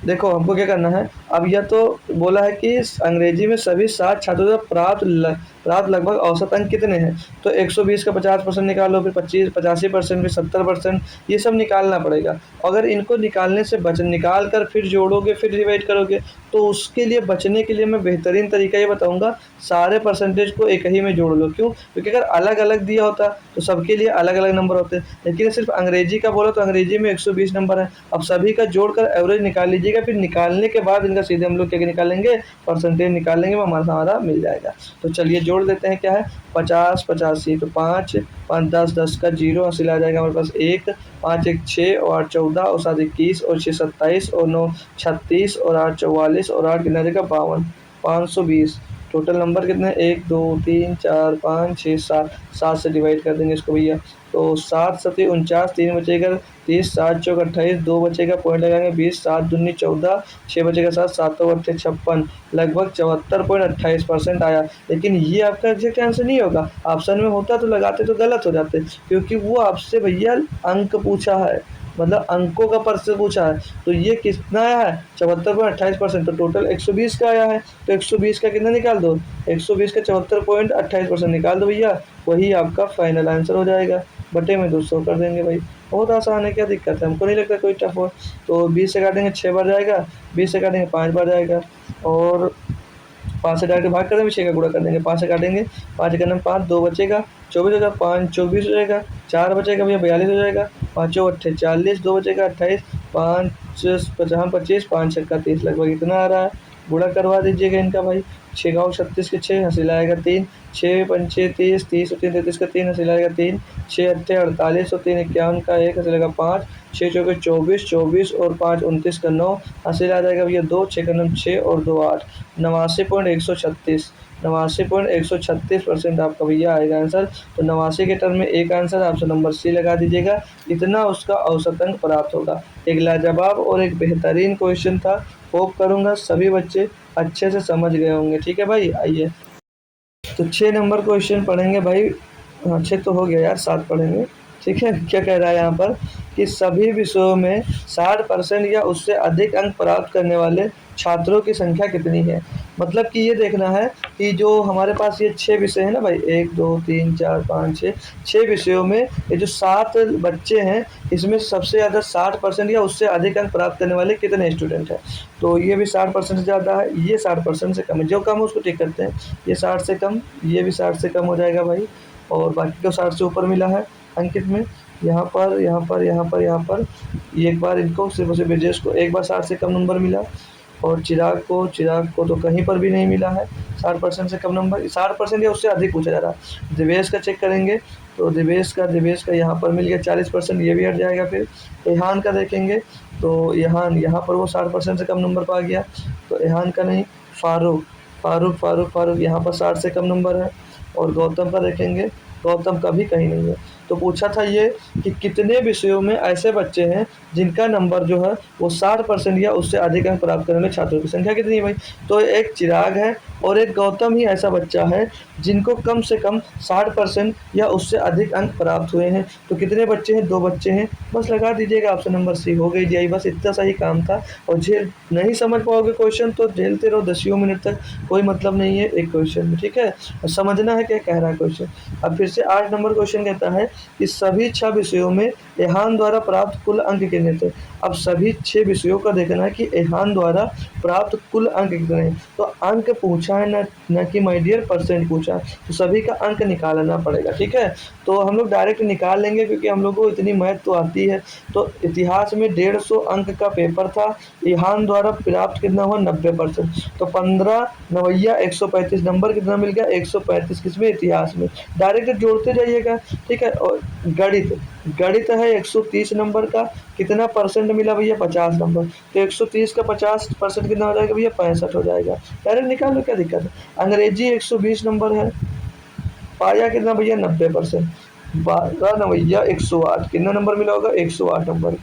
देखो हमको क्या करना है। अब यह तो बोला है कि अंग्रेजी में सभी 7 छात्रों द्वारा प्राप्त लगभग औसत अंक कितने हैं। तो 120 का 50% निकालो, फिर 85%, फिर 70%, ये सब निकालना पड़ेगा। अगर इनको निकालने से निकाल कर फिर जोड़ोगे, फिर डिवाइड करोगे, तो उसके लिए बचने के लिए मैं बेहतरीन तरीका ये बताऊंगा, सारे परसेंटेज को एक ही में जोड़ लो। क्यों, क्योंकि अगर अलग अलग दिया होता तो सबके लिए अलग अलग नंबर होते, लेकिन सिर्फ अंग्रेजी का बोला तो अंग्रेजी में 120 नंबर है। अब सभी का जोड़कर एवरेज निकाल लीजिएगा, फिर निकालने के बाद इनका सीधे हम लोग क्या निकालेंगे, परसेंटेज निकालेंगे, वो हमारा मिल जाएगा। तो चलिए जोड़ देते हैं। क्या है, 50, 85, तो 5, 5, 10, 10 का 0 हासिल आ जाएगा हमारे पास 1, 5, 1, 6 और 8, 14 और 7, 21 और 6, 27 और 9, 36 और 8, 44 और 8 कितना देगा 52, 520। टोटल नंबर कितने, 1, 2, 3, 4, 5, 6, 7, 7 से डिवाइड कर देंगे इसको भैया। तो 7 7 49, 3 बचेगा 30, 7 चौक 28, 2 बचेगा, पॉइंट लगाएंगे 20, 7 दूनी 14, 6 बचेगा 7, 7 और 8 56, लगभग 74.28% आया। लेकिन ये आपका एग्जैक्ट आंसर नहीं होगा, ऑप्शन में होता तो लगाते तो गलत हो जाते, क्योंकि वो आपसे भैया अंक पूछा है, मतलब अंकों का प्रतिशत पूछा है। तो ये कितना आया है, 74.28%। तो टोटल 120 का आया है, तो 120 का कितना निकाल दो, 120 का 74.28% निकाल दो भैया, वही आपका फाइनल आंसर हो जाएगा। बटे में 200 कर देंगे भाई, बहुत आसान है, क्या दिक्कत है, हमको नहीं लगता कोई टफ हो। तो 20 से काटेंगे 6 बार जाएगा, 20 से काटेंगे 5 बार जाएगा, और 5 से डायरेक्ट भाग कर देंगे, 6 का गुणा कर देंगे, 5 से काटेंगे, 5 का 5, 2 बचेगा, 24 होगा, 5 24 हो जाएगा, 4 बचेगा भैया 42 हो जाएगा, 5 8 40, 2 बचेगा 28, 5 50 25, 5 6 30, लगभग इतना आ रहा है। गुणा करवा दीजिएगा इनका भाई, 6 गाँव 36 के 6 हासिल आएगा 3, 6 पंचे 30, 30 और 3 33 का 3 हासिल आएगा 3, 6 अट्ठे 48 और 3 51 का 1 हासिल आएगा 5, 6 चौके 24, 24 और 5 29 का 9 हासिल आ जाएगा भैया 2, 6 का 9 6 और 2 8, 89.136, 89.136% आपका भैया आएगा आंसर। तो 89 के टर्म में एक आंसर, ऑप्शन नंबर सी लगा दीजिएगा, इतना उसका औसत अंक प्राप्त होगा। एक लाजवाब और एक बेहतरीन क्वेश्चन था। होप करूँगा सभी बच्चे अच्छे से समझ गए होंगे, ठीक है भाई। आइए तो 6 नंबर क्वेश्चन पढ़ेंगे भाई। हाँ 6 तो हो गया यार, 7 पढ़ेंगे, ठीक है। क्या कह रहा है यहाँ पर कि सभी विषयों में 60% या उससे अधिक अंक प्राप्त करने वाले छात्रों की संख्या कितनी है। मतलब कि ये देखना है कि जो हमारे पास ये 6 विषय हैं ना भाई, 1 2 3 4 5 6, 6 विषयों में ये जो 7 बच्चे हैं, इसमें सबसे ज़्यादा 60% या उससे अधिक अंक प्राप्त करने वाले कितने स्टूडेंट हैं। तो ये भी 60% से ज़्यादा है, ये 60% से कम है, जो कम है उसको टिक करते हैं। ये 60 से कम, ये भी 60 से कम हो जाएगा भाई, और बाकी को 60 से ऊपर मिला है अंकित में। यहाँ पर यहाँ पर यहाँ पर यहाँ पर एक बार इनको सिर्फ से ब्रजेश को एक बार 60 से कम नंबर मिला, और चिराग को तो कहीं पर भी नहीं मिला है 60% से कम नंबर, 60% या उससे अधिक पूछा जा रहा है। दिवेश का चेक करेंगे तो दिवेश का यहाँ पर मिल गया 40%, ये भी हट जाएगा। फिर एहान का देखेंगे तो यहाँ पर वो 60% से कम नंबर पा गया, तो एहान का नहीं, फारूक फारूक फारूक यहाँ पर 60 से कम नंबर है। और गौतम पर देखेंगे, गौतम का भी कहीं नहीं है। तो पूछा था ये कि कितने विषयों में ऐसे बच्चे हैं जिनका नंबर जो है वो 60% या उससे अधिक अंक प्राप्त करने में छात्रों की संख्या कितनी है भाई? तो एक चिराग है और एक गौतम ही ऐसा बच्चा है जिनको कम से कम 60% या उससे अधिक अंक प्राप्त हुए हैं। तो कितने बच्चे हैं? 2 बच्चे हैं। बस लगा दीजिएगा, ऑप्शन नंबर सी हो गई जी। बस इतना सा ही काम था। और झेल नहीं समझ पाओगे क्वेश्चन तो झेलते रहो 10 मिनट तक, कोई मतलब नहीं है एक क्वेश्चन में, ठीक है। और समझना है क्या कह रहा है क्वेश्चन। अब फिर से 8 नंबर क्वेश्चन कहता है कि सभी 6 विषयों में एहान द्वारा प्राप्त कुल अंक कितने थे? अब सभी 6 विषयों का देखना है कि एहान द्वारा प्राप्त कुल अंक कितने हैं। तो अंक पूछा है ना, न कि माय डियर परसेंट पूछा है। तो सभी का अंक निकालना पड़ेगा, ठीक है। तो हम लोग डायरेक्ट निकाल लेंगे क्योंकि हम लोग को इतनी मैथ तो आती है। तो इतिहास में 150 अंक का पेपर था। एहान द्वारा प्राप्त कितना हुआ? 90%। तो 15 नवैया 135 नंबर कितना मिल गया? 135 किसमें? इतिहास में। डायरेक्ट जोड़ते जाइएगा, ठीक है। और गणित, गणित है 130 नंबर का, कितना परसेंट मिला भैया? 50 नंबर। तो 130 का 50% कितना हो जाएगा भैया? 65 हो जाएगा। डायरेक्ट निकाल लो, क्या दिक्कत है। अंग्रेजी 120 नंबर है, पाया कितना भैया? 90%। 12 नवैया 108, कितना नंबर मिला होगा? 108 नंबर।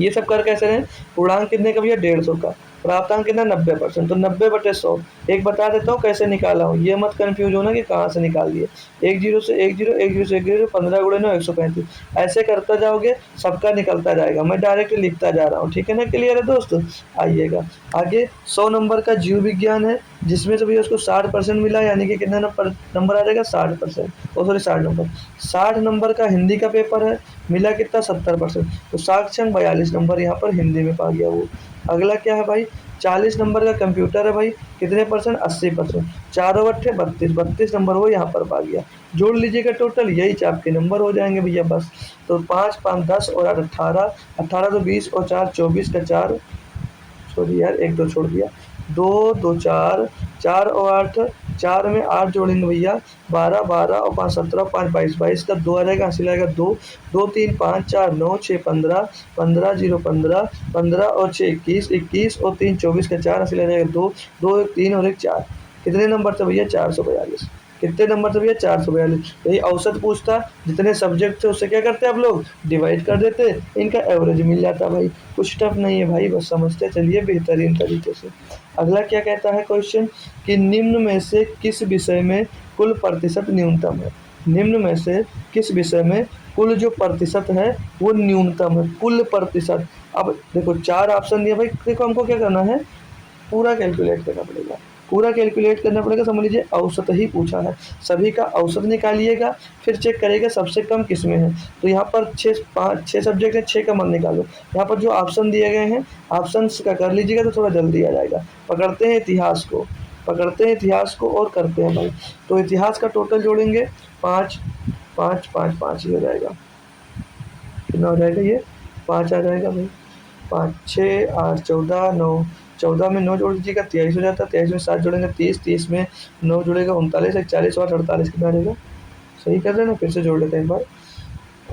ये सब कर कैसे रहे? पूर्णांक कितने का भैया? 150 का। प्राप्तांक कितना? 90%। तो 90/100। एक बता देता हूँ कैसे निकाला हूँ, ये मत कंफ्यूज होना कि कहाँ से निकाल दिए। 1 0 से 1 0, 1 0 से 1 0, 15 गुणे 9 135। ऐसे करता जाओगे सबका निकलता जाएगा। मैं डायरेक्ट लिखता जा रहा हूँ, ठीक है ना। क्लियर है दोस्त? आइएगा आगे। 100 नंबर का जीव विज्ञान है जिसमें से भैया उसको 60% मिला, यानी कि कितना नंबर आ जाएगा? 60%। और सॉरी 60 नंबर। 60 नंबर का हिंदी का पेपर है, मिला कितना? 70%। तो साक्षांक 42 नंबर यहाँ पर हिंदी में पा गया वो। अगला क्या है भाई? 40 नंबर का कंप्यूटर है भाई, कितने परसेंट? 80%। 4/8 32, 32 नंबर वो यहाँ पर पा गया। जोड़ लीजिएगा टोटल, यही आपके नंबर हो जाएंगे भैया बस। तो 5 5 10 और 8 18, 18 तो 20 और 4 24 का 4, सॉरी यार 1 2 छोड़ दिया। 2 2 4, 4 और 8, 4 में 8 जोड़ेंगे भैया 12, 12 और 5 17, 5 22, 22 का 2 आ जाएगा, हासिल आएगा 2, 2 3 5 4 9 6 15, 15 0 15, 15 और 6 21, 21 और 3 24 का 4, हासिल आ जाएगा 2, 2 1 3 और 1 4। कितने नंबर थे भैया? 442। कितने नंबर थे भैया? 442। यही औसत पूछता, जितने सब्जेक्ट थे उससे क्या करते आप लोग? डिवाइड कर देते, इनका एवरेज मिल जाता भाई। कुछ टफ नहीं है भाई, बस समझते चलिए बेहतरीन तरीके से। अगला क्या कहता है क्वेश्चन कि निम्न में से किस विषय में कुल प्रतिशत न्यूनतम है? निम्न में से किस विषय में कुल जो प्रतिशत है वो न्यूनतम है? कुल प्रतिशत। अब देखो 4 ऑप्शन दिया भाई, देखो हमको क्या करना है? पूरा कैलकुलेट करना पड़ेगा, पूरा कैलकुलेट करना पड़ेगा। समझ लीजिए औसत ही पूछा है, सभी का औसत निकालिएगा, फिर चेक करेगा सबसे कम किस में है। तो यहाँ पर 6 सब्जेक्ट है, 6 का मान निकालो। यहाँ पर जो ऑप्शन दिए गए हैं ऑप्शन का कर लीजिएगा तो थोड़ा जल्दी आ जाएगा। पकड़ते हैं इतिहास को, पकड़ते हैं इतिहास को और करते हैं भाई। तो इतिहास का टोटल जोड़ेंगे 5 5 5 5 ही हो जाएगा। कितना हो जाएगा ये? 5 आ जाएगा भाई। 5 6 8 14 9, 14 में 9 जोड़ दीजिएगा 23 हो जाता है। 23 में 7 जोड़ेंगे 30, 30 में 9 जुड़ेगा 39, 41 और 48 कितना रहेगा? सही कर रहे हैं ना? फिर से जोड़ लेते हैं एक बार।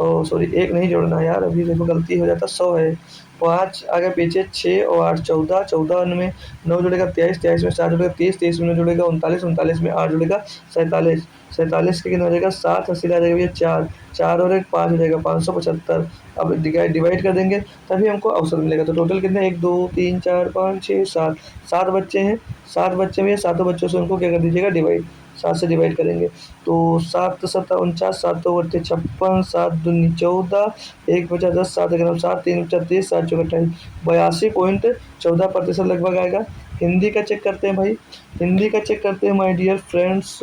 ओह सॉरी, एक नहीं जोड़ना यार, अभी देखो गलती हो जाता। 100 है, 5 आगे पीछे 6 और 8 14, 14 में 9 जुड़ेगा 23, 23 में 7 जुड़ेगा 30, 30 में 9 जुड़ेगा 39, 39 में 8 जुड़ेगा 47, 47 के कितना हो जाएगा? 7, 80 आ जाएगा भैया 4, 4 और 1 5 हो जाएगा 575। अब डिवाइड कर देंगे तभी हमको औसत मिलेगा। तो टोटल कितने? 1 2 3 4 5 6 7, 7 बच्चे हैं। 7 बच्चे में 7 बच्चों से उनको क्या कर दीजिएगा? डिवाइड। 7 से डिवाइड करेंगे तो 7 7 49, 7 2 56, 7 दूनी 14, 1 बचा 10, 7 ग्राम 7 3 30, 7 चौक 28, 82.14% लगभग आएगा। हिंदी का चेक करते हैं भाई, हिंदी का चेक करते हैं माय डियर फ्रेंड्स।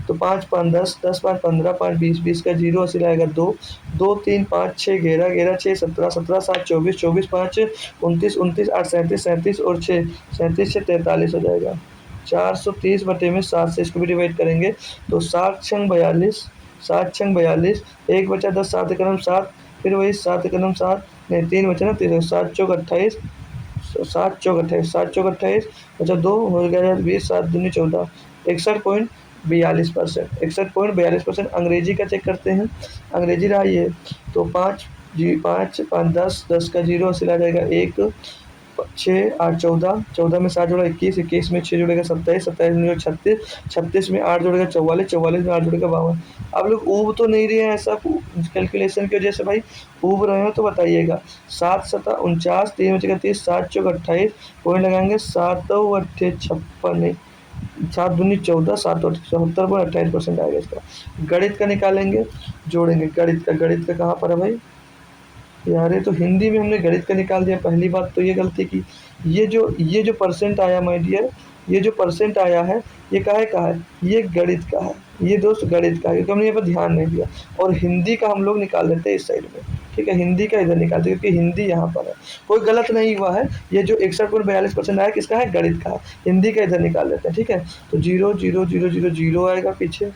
तो 5 5 10, 10 5 15, 5 20, 20 का 0 हासिल आएगा 2, 2 3 5 6 11, 11 6 17, 17 7 24, 24 5 29, 29 8 37, 37 और 6 37 से 43 हो जाएगा। 430 बटे में 7 से इसको भी डिवाइड करेंगे तो 7 छंग 42, 7 छंग 42, 1 बचा 10, 7 एकम 7, फिर वही 7 एकम 7, नहीं 3 बचा ना 3, 7 चौक 28, 7 चौक 28, 7 चौक 28 बचा 2 हो गया 20, 7 दूनी 14, 61.42%, 61.42%। अंग्रेजी का चेक करते हैं, अंग्रेजी रहा ये। तो 5 5 5 10, 10 का 0 हासिल आ जाएगा 1, 6 8 14, 14 में 7 जोड़ा 21, 21 में 6 जुड़ेगा 27, 27 में 36, 36 में 8 जुड़ेगा 44, 44 में 8 जुड़ेगा 52। आप लोग ऊब तो नहीं रहे हैं ऐसा कैलकुलेशन की वजह से भाई, ऊब रहे हो तो बताइएगा। 7 7 49, 3 बचेगा 30, 7 चौक 28, पॉइंट लगाएंगे 7 अट्ठे 56 नहीं, 7 दूनी 14, 7 और 74.28% आएगा इसका। गणित का निकालेंगे, जोड़ेंगे गणित का कहाँ पर है भाई यार, ये तो हिंदी में हमने गणित का निकाल दिया। पहली बात तो ये गलती की, ये जो परसेंट आया माय डियर, ये जो परसेंट आया है ये काहे का है, ये गणित का है, ये दोस्त गणित का है, क्योंकि हमने यहाँ पर ध्यान नहीं दिया। और हिंदी का हम लोग निकाल लेते हैं इस साइड में, ठीक है, हिंदी का इधर निकालते हैं क्योंकि हिंदी यहाँ पर है, कोई गलत नहीं हुआ है। ये जो 61.42% आया किसका है, गणित का है, हिंदी का इधर निकाल लेते हैं, ठीक है। तो 0 0 0 0 0 आएगा पीछे,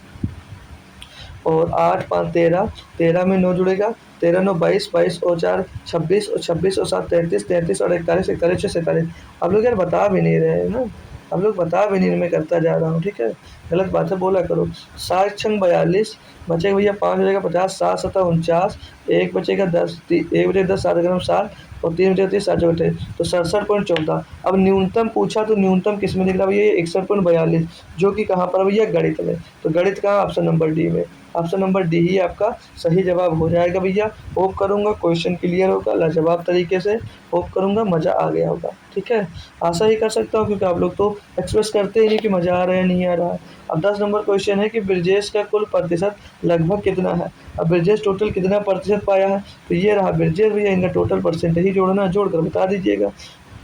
और 8 5 13, 13 में 9 जुड़ेगा, 13 9 22, 22 और 4 26, और 26 और 7 33, 33 और 41, 41 6 47। आप लोग यार बता भी नहीं रहे हैं ना, आप लोग बता भी नहीं रहे, मैं करता जा रहा हूँ, ठीक है, गलत बात है बोला करो। 7 छंग 42, बचेगा भैया 5 बचेगा 50, 7 7 49, 1 बचेगा 10, 1 बचेगा 10, 7 ग्राम 7, और 3 बचेगा 30, 7 चौके तो 67.14। अब न्यूनतम पूछा तो न्यूनतम किस में दिख रहा है भैया, 61.42, जो कि कहाँ पर भैया, गणित में। तो गणित का ऑप्शन नंबर डी में, ऑप्शन नंबर डी ही आपका सही जवाब हो जाएगा भैया। होप करूँगा क्वेश्चन क्लियर होगा लाजवाब तरीके से, होप करूँगा मज़ा आ गया होगा, ठीक है। आशा ही कर सकता हूँ क्योंकि आप लोग तो एक्सप्रेस करते ही नहीं कि मज़ा आ रहा है नहीं आ रहा है। अब 10 नंबर क्वेश्चन है कि ब्रजेश का कुल प्रतिशत लगभग कितना है। अब ब्रजेश टोटल कितना प्रतिशत पाया है, तो ये रहा ब्रजेश भैया, इनका टोटल परसेंट ही जोड़ना, जोड़कर बता दीजिएगा,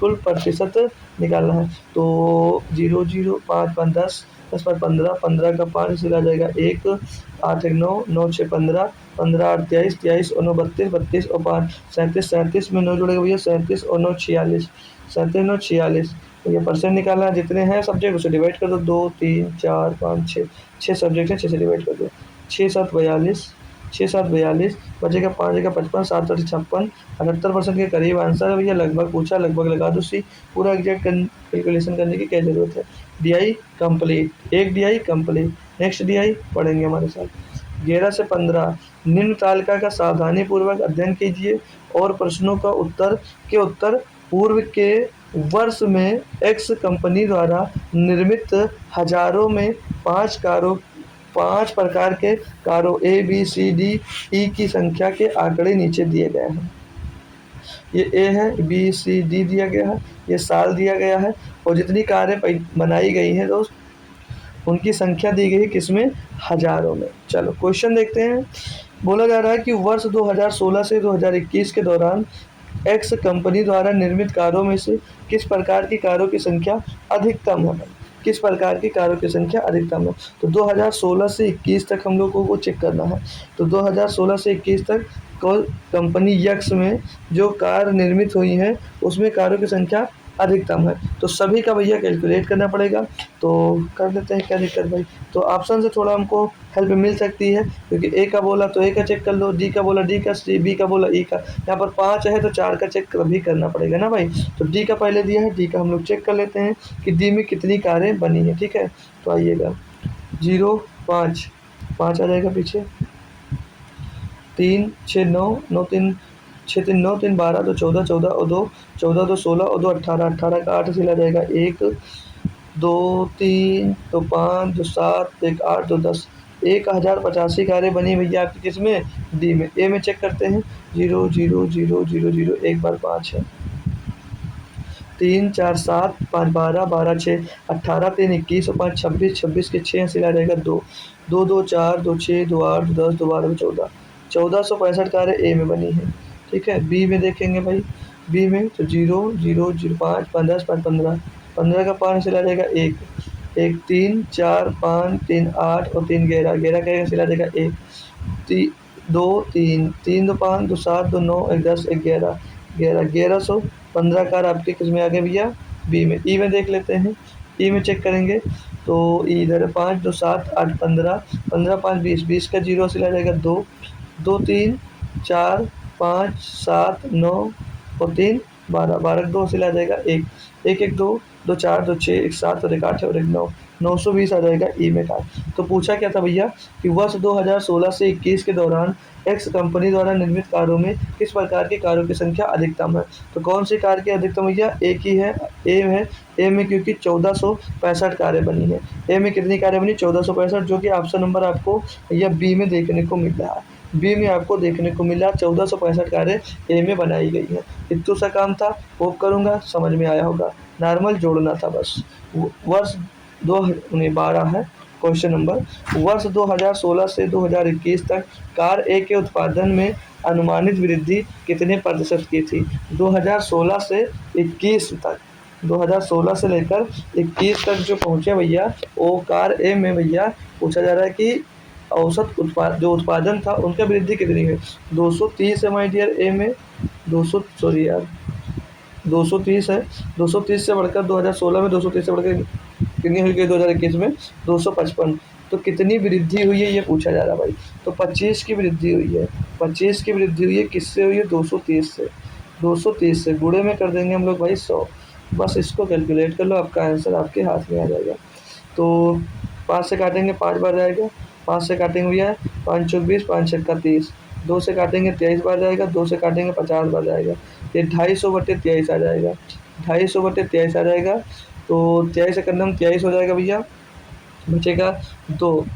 कुल प्रतिशत निकालना है। तो 0 0 5 5 10, 10 5 15, 15 का 5 से आ जाएगा 1, 8 1 9, 9 6 15, 15 8 23, 23 और 9 32, 32 और 5 37, 37 में 9 जुड़ेगा भैया 37 और 9 46, 37 9 46। तो ये परसेंट निकालना है, जितने हैं सब्जेक्ट उसे डिवाइड कर दो, 2 3 4 5 6, 6 सब्जेक्ट है, 6 से डिवाइड कर दो, 6 7 42, 6 7 42, बचेगा 5 जगह 55, 7 8 56, 78% के करीब आंसर है भैया। लगभग पूछा, लगभग लगा दो सी, पूरा एग्जैक्ट कैलकुलेशन करने की क्या ज़रूरत है। DI कंप्लीट, एक DI कंप्लीट, नेक्स्ट DI पढ़ेंगे हमारे साथ। 11 से 15 निम्न तालिका का सावधानीपूर्वक अध्ययन कीजिए और प्रश्नों का उत्तर पूर्व के वर्ष में एक्स कंपनी द्वारा निर्मित हजारों में 5 प्रकार के कारों A B C D E की संख्या के आंकड़े नीचे दिए गए हैं। ये ए है, बी सी डी दिया गया है, ये साल दिया गया है, और जितनी कारें बनाई गई हैं दोस्त उनकी संख्या दी गई है किसमें, हजारों में। चलो क्वेश्चन देखते हैं। बोला जा रहा है कि वर्ष 2016 से 2021 के दौरान एक्स कंपनी द्वारा निर्मित कारों में से किस प्रकार की कारों की संख्या अधिकतम है, किस प्रकार की कारों की संख्या अधिकतम है। तो 2016 से 21 तक हम लोगों को चेक करना है। तो 2016 से 21 तक कंपनी यक्स में जो कार निर्मित हुई हैं उसमें कारों की संख्या अधिकतम है, तो सभी का भैया कैलकुलेट करना पड़ेगा। तो कर लेते हैं, क्या दिक्कत भाई। तो ऑप्शन से थोड़ा हमको हेल्प मिल सकती है, क्योंकि ए का बोला तो ए का चेक कर लो, डी का बोला डी का, सी बी का बोला ई का, यहाँ पर 5 है तो 4 का चेक भी करना पड़ेगा ना भाई। तो डी का पहले दिया है, डी का हम लोग चेक कर लेते हैं कि डी में कितनी कारें बनी है, ठीक है। तो आइएगा 0 5 5 आ जाएगा पीछे, 3 6 9 9 3 6 3 9 3 12 तो 14 14 और 2 14 2 16 और 2 18 18 का 8 से ला जाएगा 1 2 3 तो 5 2 7 1 8 2 10, 1085 कारें बनी भैया आपकी किसमें, डी में। ए में चेक करते हैं, 0 0 0 0 0 एक बार 5 है, 3 4 7 5 12 12 6 18 3 21 और 5 26, 26 के 6 से ला जाएगा 2 2 2 4 2 6 2 8 2 10 2 12 14, 1465 कारें ए में बनी है, ठीक है। बी में देखेंगे भाई, बी में तो 0 0 0 5 5 10 5 15, 15 का 5 से ला जाएगा 1 1 3 4 5 3 8 और 3 11 11 का से ला जाएगा 1 2 3 3 2 5 2 7 2 9 1 10 1 11 11 1115 कार आपके किस में आ गए भैया, बी में। ई में देख लेते हैं, ई में चेक करेंगे तो इधर 5 2 7 8 15 15 5 20 20 का 0 से ला जाएगा 2 2 3 4 5 7 9 और 3 12 12 2 से ला जाएगा 1 एक एक दो, दो चार, दो छः, एक सात और एक आठ और एक नौ, 920 आ जाएगा ई में कार। तो पूछा क्या था भैया कि वर्ष 2016 से 21 के दौरान एक्स कंपनी द्वारा निर्मित कारों में किस प्रकार की कारों की संख्या अधिकतम है। तो कौन सी कार की अधिकतम भैया, एक ही है, ए है। ए में क्योंकि 1465 कारें बनी है। ए में कितनी कारें बनी, 1465, जो कि ऑप्शन नंबर आपको या बी में देखने को मिल रहा है। बी में आपको देखने को मिला 1465 कारें ए में बनाई गई हैं। इतना सा काम था, होप करूँगा समझ में आया होगा। नॉर्मल जोड़ना था बस। वर्ष 2012 है क्वेश्चन नंबर। वर्ष 2016 से 2021 तक कार ए के उत्पादन में अनुमानित वृद्धि कितने प्रतिशत की थी। 2016 से 21 तक, 2016 से लेकर 21 तक जो पहुँचे भैया, वो कार ए में भैया पूछा जा रहा है कि औसत उत्पादन था उनका वृद्धि कितनी है। 230 है माय डियर ए में, 200 सॉरी यार 230 है। 230 से बढ़कर 2016 में 230 से बढ़कर कितनी हुई गई 2021 में 255। तो कितनी वृद्धि हुई है ये पूछा जा रहा है भाई। तो 25 की वृद्धि हुई है। 25 की वृद्धि हुई है, किससे हुई है, 230 से। 230 से गुणे में कर देंगे हम लोग भाई 100। बस इसको कैलकुलेट कर लो, आपका आंसर आपके हाथ में आ जाएगा। तो 5 से काटेंगे 5 बार जाएगा, 5 से काटेंगे भैया 5 चौक 20, 5 छक्का 30, 2 से काटेंगे 23 बार जाएगा, 2 से काटेंगे 50 बार जाएगा। ये 250/23 आ जाएगा, 250/23 आ जाएगा। तो 23 से करना हम 23 हो जाएगा भैया, बचेगा 2,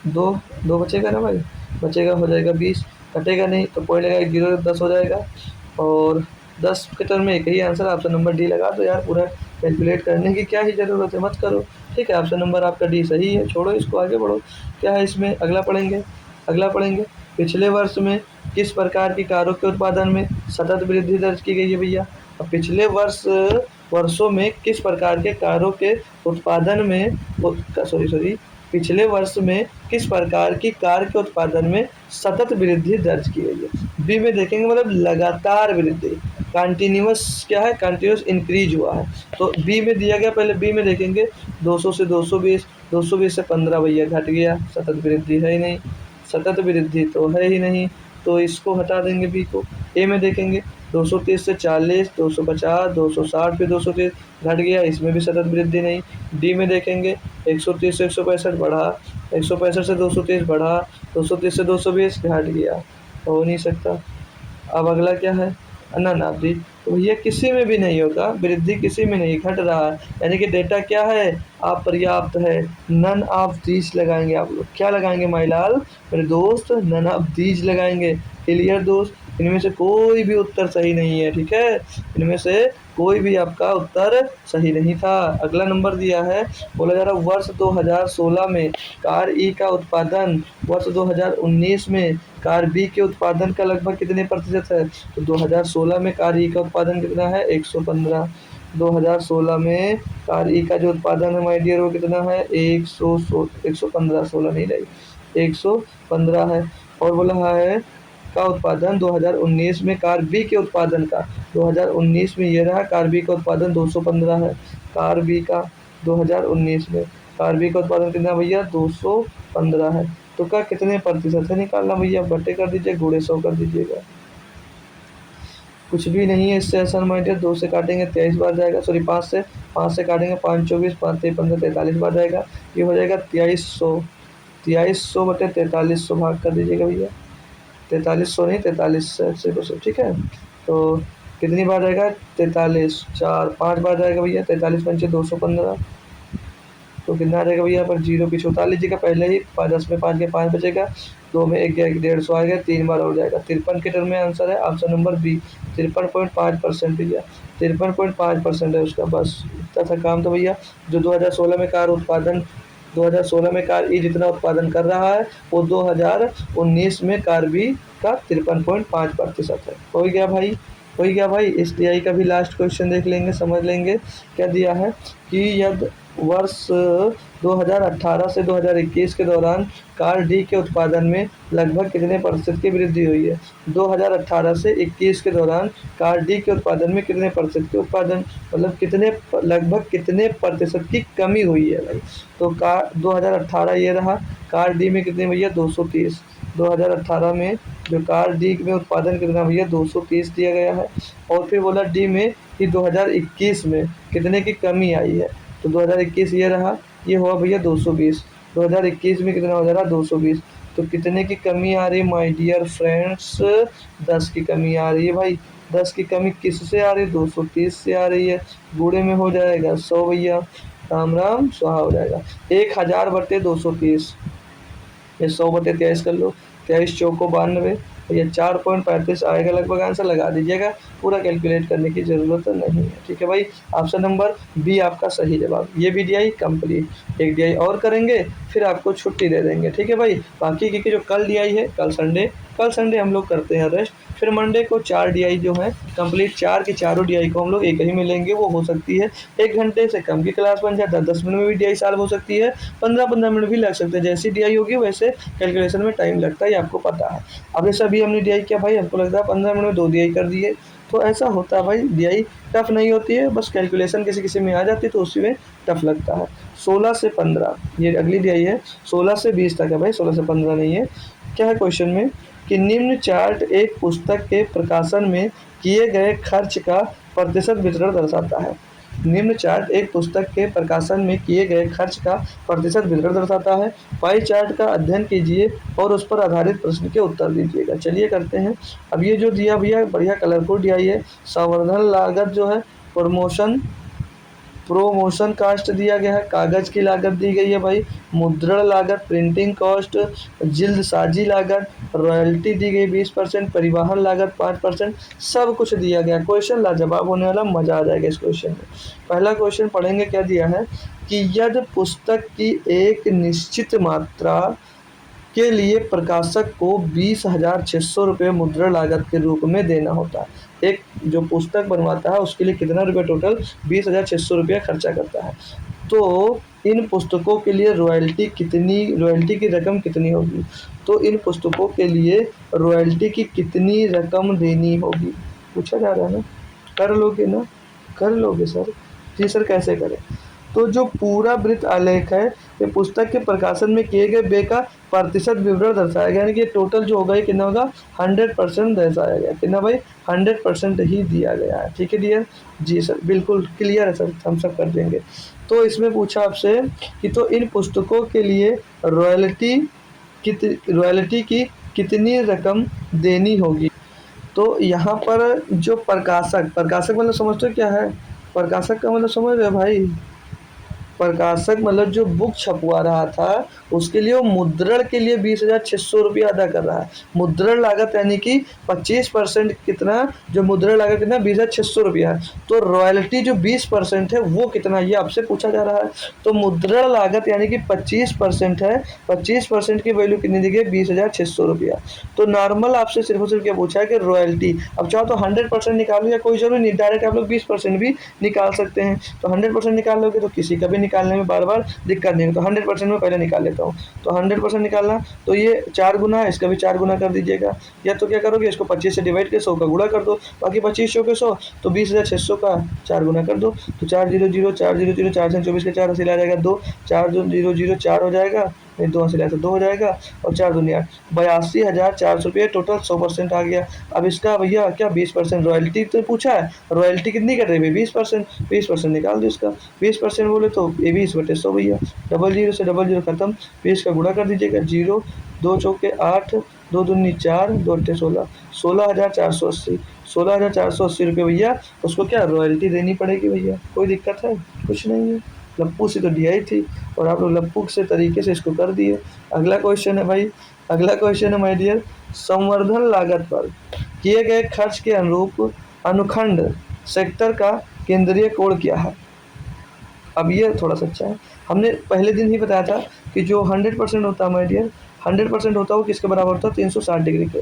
2 2 बचेगा ना भाई, बचेगा हो जाएगा 20, कटेगा नहीं तो पॉइंट लगाएगा 0, 10 हो जाएगा। और 10 के टर्म में एक ही आंसर, ऑप्शन नंबर डी लगा दो यार, पूरा कैलकुलेट करने की क्या ही ज़रूरत है, मत करो। ठीक है, ऑप्शन नंबर आपका डी सही है, छोड़ो इसको, आगे बढ़ो। क्या है इसमें, अगला पढ़ेंगे। अगला पढ़ेंगे, पिछले वर्ष में किस प्रकार की कारों के उत्पादन में सतत वृद्धि दर्ज की गई है भैया। अब पिछले वर्षों में किस प्रकार के कारों के उत्पादन में सॉरी पिछले वर्ष में किस प्रकार की कार के उत्पादन में सतत वृद्धि दर्ज की गई है। बी में देखेंगे मतलब लगातार वृद्धि, कंटिन्यूअस क्या है, कंटिन्यूअस इंक्रीज हुआ है। तो बी में दिया गया, पहले बी में देखेंगे 200 से 220, 220 से 15 भैया घट गया, सतत वृद्धि है ही नहीं, सतत वृद्धि तो है ही नहीं, तो इसको हटा देंगे बी को। ए में देखेंगे 230 से 40, 250, 260 फिर 230 घट गया, इसमें भी सतत वृद्धि नहीं। डी में देखेंगे 130 से 165 बढ़ा, 165 से 230 बढ़ा, 230 से 220 घट गया, हो नहीं सकता। अब अगला क्या है, अनानाब्दी। तो भैया किसी में भी नहीं होगा, वृद्धि किसी में नहीं, घट रहा है, यानी कि डेटा क्या है, अपर्याप्त है। नन ऑफ दीज लगाएंगे आप लोग, क्या लगाएंगे माईलाल मेरे दोस्त, नन ऑफ दीज लगाएंगे। क्लियर दोस्त, इनमें से कोई भी उत्तर सही नहीं है, ठीक है, इनमें से कोई भी आपका उत्तर सही नहीं था। अगला नंबर दिया है, बोला जा रहा वर्ष 2016 में कार ई का उत्पादन वर्ष 2019 में कार बी के उत्पादन का लगभग कितने प्रतिशत है। तो 2016 में कार ई का उत्पादन कितना है, 115। 2016 में कार ई का जो उत्पादन है माय डियर वो कितना है, 115, 16 नहीं रही, 115 है। और बोला है का उत्पादन 2019 में कार बी के उत्पादन का, 2019 में ये रहा कार बी का उत्पादन 215 है। कार बी का 2019 में कार बी का उत्पादन कितना भैया, 215 है। तो का कितने प्रतिशत है निकालना भैया, बट्टे कर दीजिए, गुणे 100 कर दीजिएगा, कुछ भी नहीं है इससे आसान माइंड है। 2 से काटेंगे 23 बार जाएगा, सॉरी 5 से काटेंगे 5 24, 5 3 15 43 बार जाएगा, ये हो जाएगा 2300। 2300/4300 भाग कर दीजिएगा भैया, 4300 नहीं 43 से 200, ठीक है। तो कितनी बार जाएगा, 43, 4 5 बार जाएगा भैया, 43 पंचे 215। तो कितना आ जाएगा भैया यहाँ पर, जीरो पीछे उतार लीजिएगा, पहले ही 10 में 5 के 5 बचेगा, 2 में 1 गया, 150 आ गया, 3 बार हो जाएगा। 53 के टर्म में आंसर है ऑप्शन नंबर बी, 53.5% भैया, 53.5% है उसका। बस इतना सा काम तो भैया। जो 2016 में कार उत्पादन 2016 में कार ई जितना उत्पादन कर रहा है वो 2019 में कार बी का 53.5% है। हो गया भाई, हो गया भाई। एस टी आई का भी लास्ट क्वेश्चन देख लेंगे, समझ लेंगे क्या दिया है कि यदि वर्ष 2018 से 2021 के दौरान कार डी के उत्पादन में लगभग कितने प्रतिशत की वृद्धि हुई है। 2018 से 21 के दौरान कार डी के उत्पादन में कितने प्रतिशत के उत्पादन, मतलब कितने, लगभग कितने प्रतिशत की कमी हुई है भाई। तो कार 2018 ये रहा, कार डी में कितने भैया, 230, 2018 में जो कार डी में उत्पादन कितना भैया 230 दिया गया है। और फिर बोला डी में कि 2021 में कितने की कमी आई है, तो 2021 ये रहा, ये हुआ भैया 220। 2021 में कितना हो जा रहा 220, तो कितने की कमी आ रही है माय डियर फ्रेंड्स, 10 की कमी आ रही है भाई। 10 की कमी किससे आ रही है, 230 से आ रही है। बूढ़े में हो जाएगा 100 भैया, राम राम स्वाहा हो जाएगा। 1000/230, ये 100/23 कर लो, 23 चौको 92, तो ये 4.35 आएगा लगभग, आंसर लगा दीजिएगा, पूरा कैलकुलेट करने की ज़रूरत नहीं है। ठीक है भाई, ऑप्शन नंबर बी आपका सही जवाब। ये भी डीआई कंप्लीट, एक डीआई और करेंगे फिर आपको छुट्टी दे देंगे। ठीक है भाई, बाकी की जो कल डीआई है, कल संडे हम लोग करते हैं रेस्ट, फिर मंडे को 4 डीआई जो है कंप्लीट, 4 की चारों डीआई को हम लोग एक ही में लेंगे। वो हो सकती है 1 घंटे से कम की क्लास बन जाए, 10-10 मिनट में भी डीआई सॉल्व हो सकती है, 15-15 मिनट भी लग सकते हैं। जैसी डीआई होगी वैसे कैलकुलेशन में टाइम लगता है, ये आपको पता है। अब जैसे अभी हमने डीआई किया भाई, हमको लगता है 15 मिनट में 2 डीआई कर दिए, तो ऐसा होता है भाई। डीआई टफ नहीं होती है, बस कैलकुलेशन किसी किसी में आ जाती है तो उसी में टफ लगता है। 16 से 15 ये अगली डीआई है, 16 से 20 तक है भाई, 16 से 15 नहीं है। क्या है क्वेश्चन में कि निम्न चार्ट एक पुस्तक के प्रकाशन में किए गए खर्च का प्रतिशत वितरण दर्शाता है। निम्न चार्ट एक पुस्तक के प्रकाशन में किए गए खर्च का प्रतिशत वितरण दर्शाता है। पाई चार्ट का अध्ययन कीजिए और उस पर आधारित प्रश्न के उत्तर दीजिएगा। चलिए करते हैं। अब ये जो दिया भैया बढ़िया कलरफुल दिया, ये संवर्धन लागत जो है, प्रोमोशन कास्ट दिया गया है, कागज़ की लागत दी गई है भाई, मुद्रण लागत, प्रिंटिंग कॉस्ट, जिल्दसाजी लागत, रॉयल्टी दी गई 20%, परिवहन लागत 5%, सब कुछ दिया गया। क्वेश्चन लाजवाब होने वाला, मज़ा आ जाएगा इस क्वेश्चन में। पहला क्वेश्चन पढ़ेंगे, क्या दिया है कि यदि पुस्तक की एक निश्चित मात्रा के लिए प्रकाशक को 20,600 रुपये मुद्रण लागत के रूप में देना होता है। एक जो पुस्तक बनवाता है उसके लिए कितना रुपये टोटल 20,600 रुपया खर्चा करता है। तो इन पुस्तकों के लिए रॉयल्टी की रकम कितनी होगी, तो इन पुस्तकों के लिए रॉयल्टी की कितनी रकम देनी होगी, पूछा जा रहा है ना। कर लोगे ना, कर लोगे सर, जी सर कैसे करें। तो जो पूरा वृत्त आलेख है ये पुस्तक के प्रकाशन में किए गए व्यय का प्रतिशत विवरण दर्शाया गया, यानी कि टोटल जो होगा ये कितना होगा 100% दर्शाया गया। कितना भाई 100% ही दिया गया है। ठीक है डियर, जी सर बिल्कुल क्लियर है सर, हम सब कर देंगे। तो इसमें पूछा आपसे कि तो इन पुस्तकों के लिए रॉयल्टी की कितनी रकम देनी होगी। तो यहाँ पर जो प्रकाशक मतलब समझते हो क्या है, प्रकाशक का मतलब समझ रहे हो भाई, प्रकाशक मतलब जो बुक छपवा रहा था उसके लिए वो मुद्रण के लिए 20,600 रुपया अदा कर रहा है। मुद्रण लागत यानी कि 25% कितना, जो मुद्रण लागत कितना 20,600 रुपया है, तो रॉयल्टी जो 20% है वो कितना, ये आपसे पूछा जा रहा है। तो मुद्रण लागत यानी कि 25% है, 25% की वैल्यू कितनी दी गई 20,600 रुपया। तो नॉर्मल आपसे सिर्फ और सिर्फ क्या पूछा है कि रॉयल्टी, अब चाहो तो 100% निकालो या कोई जरूरी नहीं, डायरेक्ट आप लोग 20% भी निकाल सकते हैं। तो 100% निकाल लोगे तो किसी का भी निकालने में बार बार दिक्कत नहीं है। तो 100% में पहले निकाल लेता हूँ। तो 100% निकालना, तो ये 4 गुना है, इसका भी 4 गुना कर दीजिएगा, या तो क्या करोगे इसको 25 से डिवाइड के 100 का गुणा कर दो, बाकी 25 के 100, तो 20,600 का 4 गुना कर दो, तो 400 400 4 से 24 के 4 हासिल आ जाएगा 2, 4004 4 हो जाएगा, 2 हासिल आया तो 2 हो जाएगा, और 4 दूनी 8, 82,400 रुपये टोटल 100% आ गया। अब इसका भैया क्या 20% रॉयल्टी तो पूछा है, रॉयल्टी कितनी कर रही है 20%, 20% निकाल दो इसका। 20% बोले तो ये 20/100 भैया, 00 से 00 खत्म, 20 का गुणा कर दीजिएगा, 0 2 चौके 8, 2 दूनी 4, 2 अट्ठे 16, 16,480, 16,480 रुपये भैया उसको क्या रॉयल्टी देनी पड़ेगी भैया। कोई दिक्कत है, कुछ नहीं है, लप्पू से तो डीआई थी और आप लोग लप्पू से तरीके से इसको कर दिए। अगला क्वेश्चन है भाई, अगला क्वेश्चन है माय डियर, संवर्धन लागत पर किए गए खर्च के अनुरूप अनुखंड सेक्टर का केंद्रीय कोण क्या है। अब ये थोड़ा सा अच्छा है, हमने पहले दिन ही बताया था कि जो 100% होता है माय डियर, 100% होता है वो किसके बराबर होता है 360 डिग्री के,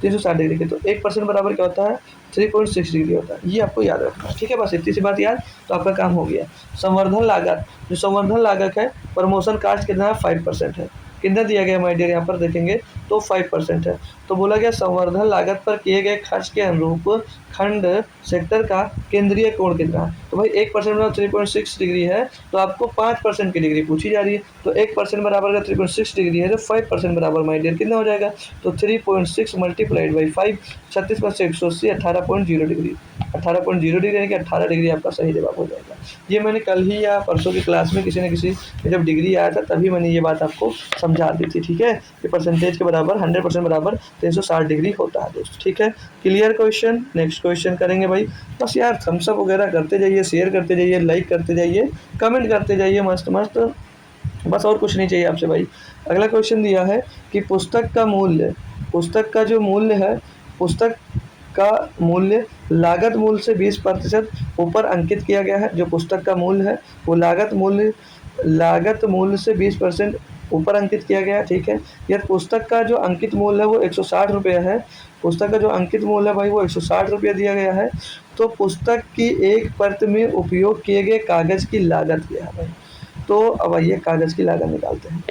360 डिग्री के। तो 1% बराबर क्या होता है 3.6 डिग्री होता है, ये आपको याद रखना है। ठीक है, बस इतनी सी बात याद तो आपका काम हो गया। संवर्धन लागत, जो संवर्धन लागत है प्रमोशन कास्ट कितना है 5% है, कितना दिया गया माय डियर, यहाँ पर देखेंगे तो 5% है। तो बोला गया संवर्धन लागत पर किए गए खर्च के अनुरूप खंड सेक्टर का केंद्रीय कोण कितना है। तो भाई 1% बराबर 3.6 डिग्री है, तो आपको 5% की डिग्री पूछी जा रही है। तो 1% बराबर अगर 3.6 डिग्री है तो 5% बराबर माय डियर कितना हो जाएगा, तो 3.6 मल्टीप्लाइड बाई 5, 36 में से 180, 18.0 डिग्री। 18.0 डिग्री यानी कि 18 डिग्री आपका सही जवाब हो जाएगा। ये मैंने कल ही या परसों की क्लास में किसी न किसी जब डिग्री आया था तभी मैंने ये बात आपको समझा दी थी, ठीक है। कि परसेंटेज के बराबर 100% बराबर 360 डिग्री होता है दोस्त, ठीक है। Clear question. नेक्स्ट क्वेश्चन करेंगे भाई। बस यार थम्स अप वगैरह करते जाइए, शेयर करते जाइए, लाइक करते जाइए, कमेंट करते जाइए, मस्त मस्त, बस और कुछ नहीं चाहिए आपसे भाई। अगला क्वेश्चन दिया है कि पुस्तक का मूल्य, पुस्तक का जो मूल्य है, पुस्तक का मूल्य लागत मूल्य से 20% ऊपर अंकित किया गया है। जो पुस्तक का मूल्य है वो लागत मूल्य से 20% ऊपर अंकित किया गया है, ठीक है। यह पुस्तक का जो अंकित मूल्य है वो 160 रुपया है। पुस्तक का जो अंकित मूल्य है भाई वो 160 रुपया दिया गया है। तो पुस्तक की एक प्रति में उपयोग किए गए कागज़ की लागत क्या है भाई। तो अब आइए कागज़ की लागत निकालते हैं।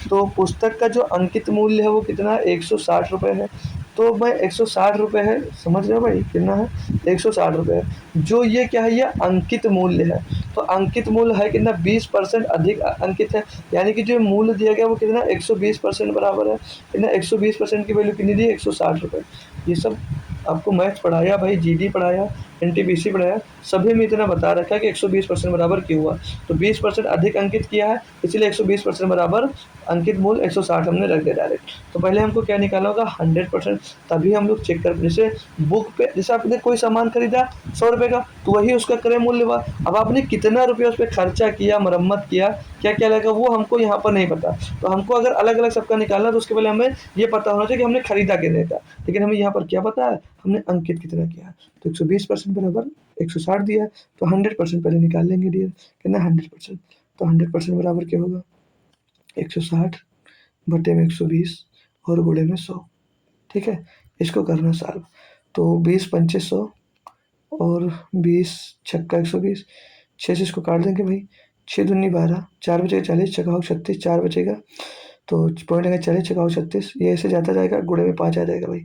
तो पुस्तक का जो अंकित मूल्य है वो कितना है, 160 रुपये है। तो भाई 160 रुपये है, समझ रहे हो भाई कितना है, 160 रुपये है। जो ये क्या है, ये अंकित मूल्य है। तो अंकित मूल्य है कितना, 20% अधिक अंकित है। यानी कि जो मूल्य दिया गया वो कितना, 120% बराबर है। कितना, 120% की वैल्यू कितनी दी, 160 रुपये। ये सब आपको मैथ्स पढ़ाया भाई, जीडी पढ़ाया, एनटीपीसी पढ़ाया, सभी में इतना बता रखा है कि 120% बराबर क्यों हुआ। तो 20% अधिक अंकित किया है, इसलिए 120% बराबर अंकित मूल्य 160 हमने रख दिया डायरेक्ट। तो पहले हमको क्या निकालना होगा, 100%, तभी हम लोग चेक कर। जैसे बुक पे, जैसे आपने कोई सामान खरीदा 100 रुपये का, तो वही उसका क्रय मूल्य हुआ। अब आपने कितना रुपया उस पर खर्चा किया, मरम्मत किया, क्या क्या लगा, वो हमको यहाँ पर नहीं पता। तो हमको अगर अलग अलग सबका निकालना तो उसके पहले हमें ये पता होना चाहिए कि हमने खरीदा कितने का। लेकिन हमें यहाँ पर क्या पता है, हमने अंकित कितना किया है। तो 120% बराबर 160 दिया है, तो 100% पहले निकाल लेंगे डियर। कितना, 100%। तो 100% बराबर क्या होगा, 160 बटे में 120 और गुणे में 100, ठीक है। इसको करना सॉल्व। तो 20 पंचे 100 और 20 छक्का 120, 6 से इसको काट देंगे भाई, 6 दूनी 12, 4 बचेगा 40, छक्का 36, 4 बचेगा, तो पॉइंट आएगा 40, छक्का 36, ये ऐसे जाता जाएगा, गुणे में 5 आ जाएगा भाई।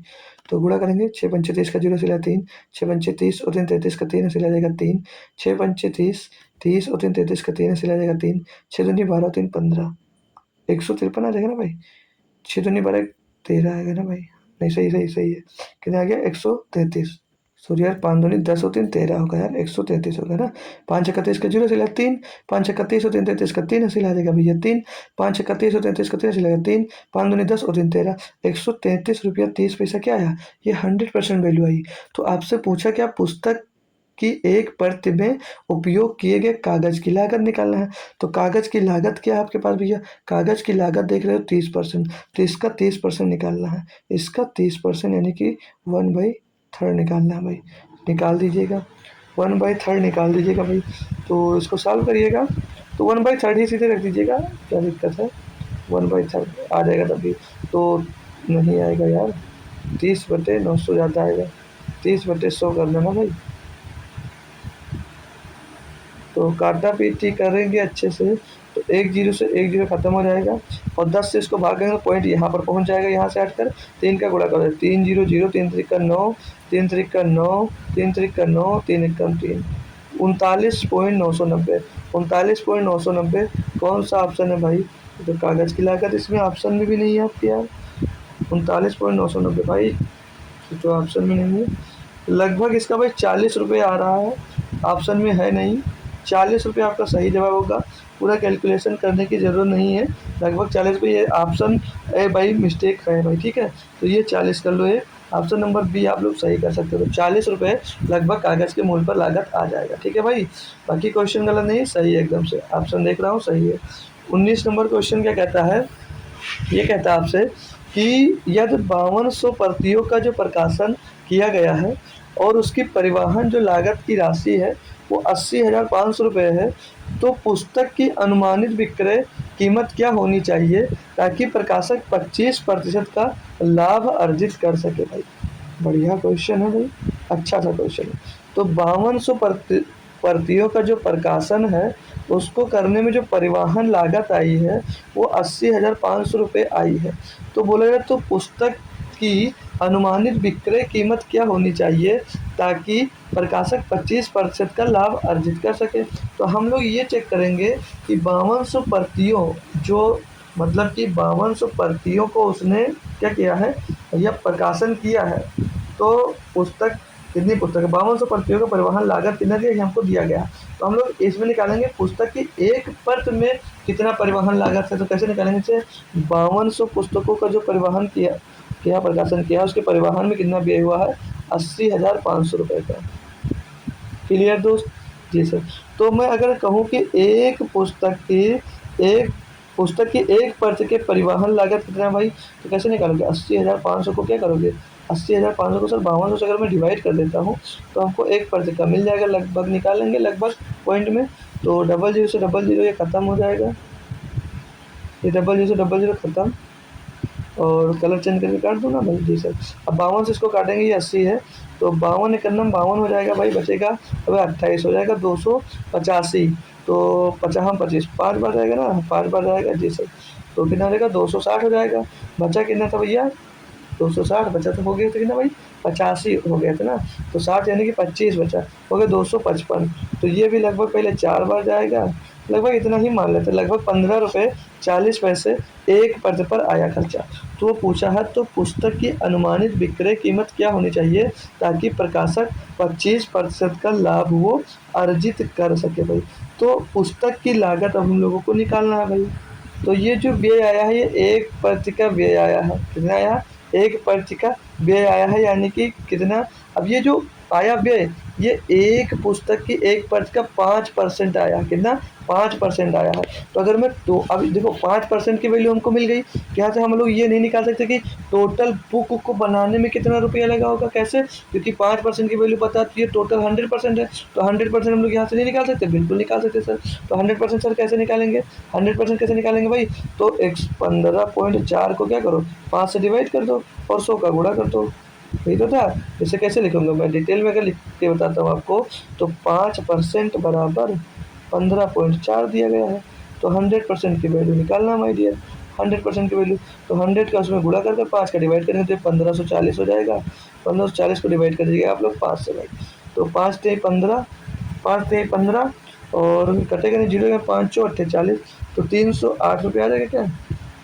तो गुणा करेंगे, 6 पंचे 30 का 0 सिला 3, 6 पंचे 30 और 3 33 का 3 सिला जाएगा 3, 6 पंचे 30, 30 और 3 33 का 3 सिला जाएगा 3, 6 दूनी 12 3 15, 153 आ जाएगा ना भाई। 6 दूनी 12 13 आएगा ना भाई, नहीं सही सही सही है। कितना आ गया, 133। सॉरी यार, 5 दूनी 10 और 3 13 होगा यार, 133 होगा ना। 5 31 का 0 सिला 3, 5 31 और 3 33 का 3 सिला देगा भैया 3, 5 31 और 33 का 3 सिलाएगा 3, 5 दूनी 10 और 3 13, 133 रुपया 30 पैसा क्या आया, ये 100% वैल्यू आई। तो आपसे पूछा क्या, पुस्तक की एक प्रति में उपयोग किए गए कागज की लागत निकालना है। तो कागज की लागत क्या है आपके पास भैया, कागज की लागत देख रहे हो 30%, तो इसका 30% निकालना है। इसका 30% यानी कि 1/3 निकालना है भाई। निकाल दीजिएगा, 1/3 निकाल दीजिएगा भाई। तो इसको सॉल्व करिएगा, तो 1/3 ही सीधे रख दीजिएगा, क्या दिक्कत है, 1/3 आ जाएगा तभी। तो नहीं आएगा यार, 30/900 ज़्यादा आएगा, 30/100 कर देना भाई। तो काटा पीटी करेंगे अच्छे से, तो 1 0 से 1 0 खत्म हो जाएगा, और 10 से इसको भागेंगे तो पॉइंट यहाँ पर पहुँच जाएगा। यहाँ से हटकर 3 का गुणा करो, 3 0 0, 3 3 का 9, 3 3 का 9, 3 3 का 9, 3 1 का 3, 39.990, 39.990 कौन सा ऑप्शन है भाई। तो कागज़ की लागत इसमें ऑप्शन में भी नहीं है आपके यार, 39.990 भाई, तो ऑप्शन में नहीं है। लगभग इसका भाई 40 रुपये आ रहा है, ऑप्शन में है नहीं। 40 रुपये आपका सही जवाब होगा, पूरा कैलकुलेशन करने की ज़रूरत नहीं है। लगभग 40 रुपये, ये ऑप्शन ए भाई मिस्टेक है भाई, ठीक है। तो ये 40 कर लो, ये ऑप्शन नंबर बी आप लोग सही कर सकते हो। तो 40 रुपये लगभग कागज़ के मूल्य पर लागत आ जाएगा, ठीक है भाई। बाकी क्वेश्चन गलत नहीं है, सही है एकदम से, ऑप्शन देख रहा हूँ सही है। 19 नंबर क्वेश्चन क्या कहता है, ये कहता है आपसे कि यदि 5200 प्रतियों का जो प्रकाशन किया गया है और उसकी परिवहन जो लागत की राशि है वो 80,500 रुपये है, तो पुस्तक की अनुमानित विक्रय कीमत क्या होनी चाहिए ताकि प्रकाशक 25% का लाभ अर्जित कर सके भाई। बढ़िया क्वेश्चन है भाई, अच्छा सा क्वेश्चन है। तो 5200 प्रतियों का जो प्रकाशन है उसको करने में जो परिवहन लागत आई है वो 80,500 रुपये आई है। तो बोला जाए तो पुस्तक की अनुमानित विक्रय कीमत क्या होनी चाहिए ताकि प्रकाशक 25% का लाभ अर्जित कर सके। तो हम लोग ये चेक करेंगे कि 5200 प्रतियों जो मतलब कि 5200 प्रतियों को उसने क्या किया है या प्रकाशन किया है। तो पुस्तक कितनी पुस्तक है, 5200 प्रतियों का परिवहन लागत कितना दिया, ये हमको दिया गया। तो हम लोग इसमें निकालेंगे पुस्तक की एक प्रत में कितना परिवहन लागत है। तो कैसे निकालेंगे इसे, 5200 पुस्तकों का जो परिवहन किया प्रकाशन किया उसके परिवहन में कितना व्यय हुआ है, 80,500 रुपये का। क्लियर दोस्त? जी सर। तो मैं अगर कहूँ कि एक पुस्तक की एक पर्च के परिवहन लागत कितना है भाई, तो कैसे निकालोगे, 80,500 को क्या करोगे, 80,500 को सर 5200 से अगर मैं डिवाइड कर देता हूँ तो हमको एक पर्च का मिल जाएगा, लगभग निकालेंगे लगभग पॉइंट में। तो 00 से 00 ये ख़त्म हो जाएगा, ये 00 से 00 ख़त्म, और कलर चेंज करके काट दूँ ना भाई। जी सर। अब 52 से इसको काटेंगे, ये 80 है तो 52 एक नम 52 हो जाएगा भाई, बचेगा अब 28 हो जाएगा, 285। तो 50 हम 5 बार जाएगा ना, 5 बार जाएगा। जी सर। तो कितना हो जाएगा, 260 हो जाएगा। बचा कितना था भैया, 260 बचा तो हो गया था कितना भाई, 85 हो गया था ना। तो 60 यानी कि 25 बचा, हो गया 255। तो ये भी लगभग पहले 4 बार जाएगा, लगभग इतना ही मान लेते, लगभग 15 रुपये 40 पैसे एक पर्चे पर आया खर्चा। तो वो पूछा है तो पुस्तक की अनुमानित विक्रय कीमत क्या होनी चाहिए ताकि प्रकाशक 25% का लाभ वो अर्जित कर सके भाई। तो पुस्तक की लागत अब हम लोगों को निकालना है भाई। तो ये जो व्यय आया है ये एक पर्ची का व्यय आया है, कितना आया, एक पर्ची का व्यय आया है, यानी कि कितना, अब ये जो आया व्यय ये एक पुस्तक की एक पर्च का 5% आया, कितना, 5% आया है। तो अगर मैं तो अभी देखो 5% की वैल्यू हमको मिल गई, यहाँ से हम लोग ये नहीं निकाल सकते कि टोटल बुक को बनाने में कितना रुपया लगा होगा, कैसे, क्योंकि 5% की वैल्यू पता है टोटल 100% है। तो 100% हम लोग यहाँ से नहीं निकाल सकते, बिल्कुल निकाल सकते सर। तो 100% सर कैसे निकालेंगे, 100% कैसे निकालेंगे भाई, तो 15.4 को क्या करो, 5 से डिवाइड कर दो और 100 का गुणा कर दो, यही तो था। इसे कैसे लिखूंगा मैं डिटेल में अगर लिख के बताता हूँ आपको, तो 5% बराबर 15.4 दिया गया है। तो 100% की वैल्यू निकालना माय डियर, 100% की वैल्यू। तो 100 का उसमें गुणा करके 5 का डिवाइड करेंगे तो 1540 हो जाएगा। 1540 को डिवाइड कर दीजिएगा आप लोग 5 से भाई। तो 5 × 15, 5 × 15 और कटेगा नहीं, जीरो 5 × 4 = 40। तो 308 रुपये आ जाएगा क्या,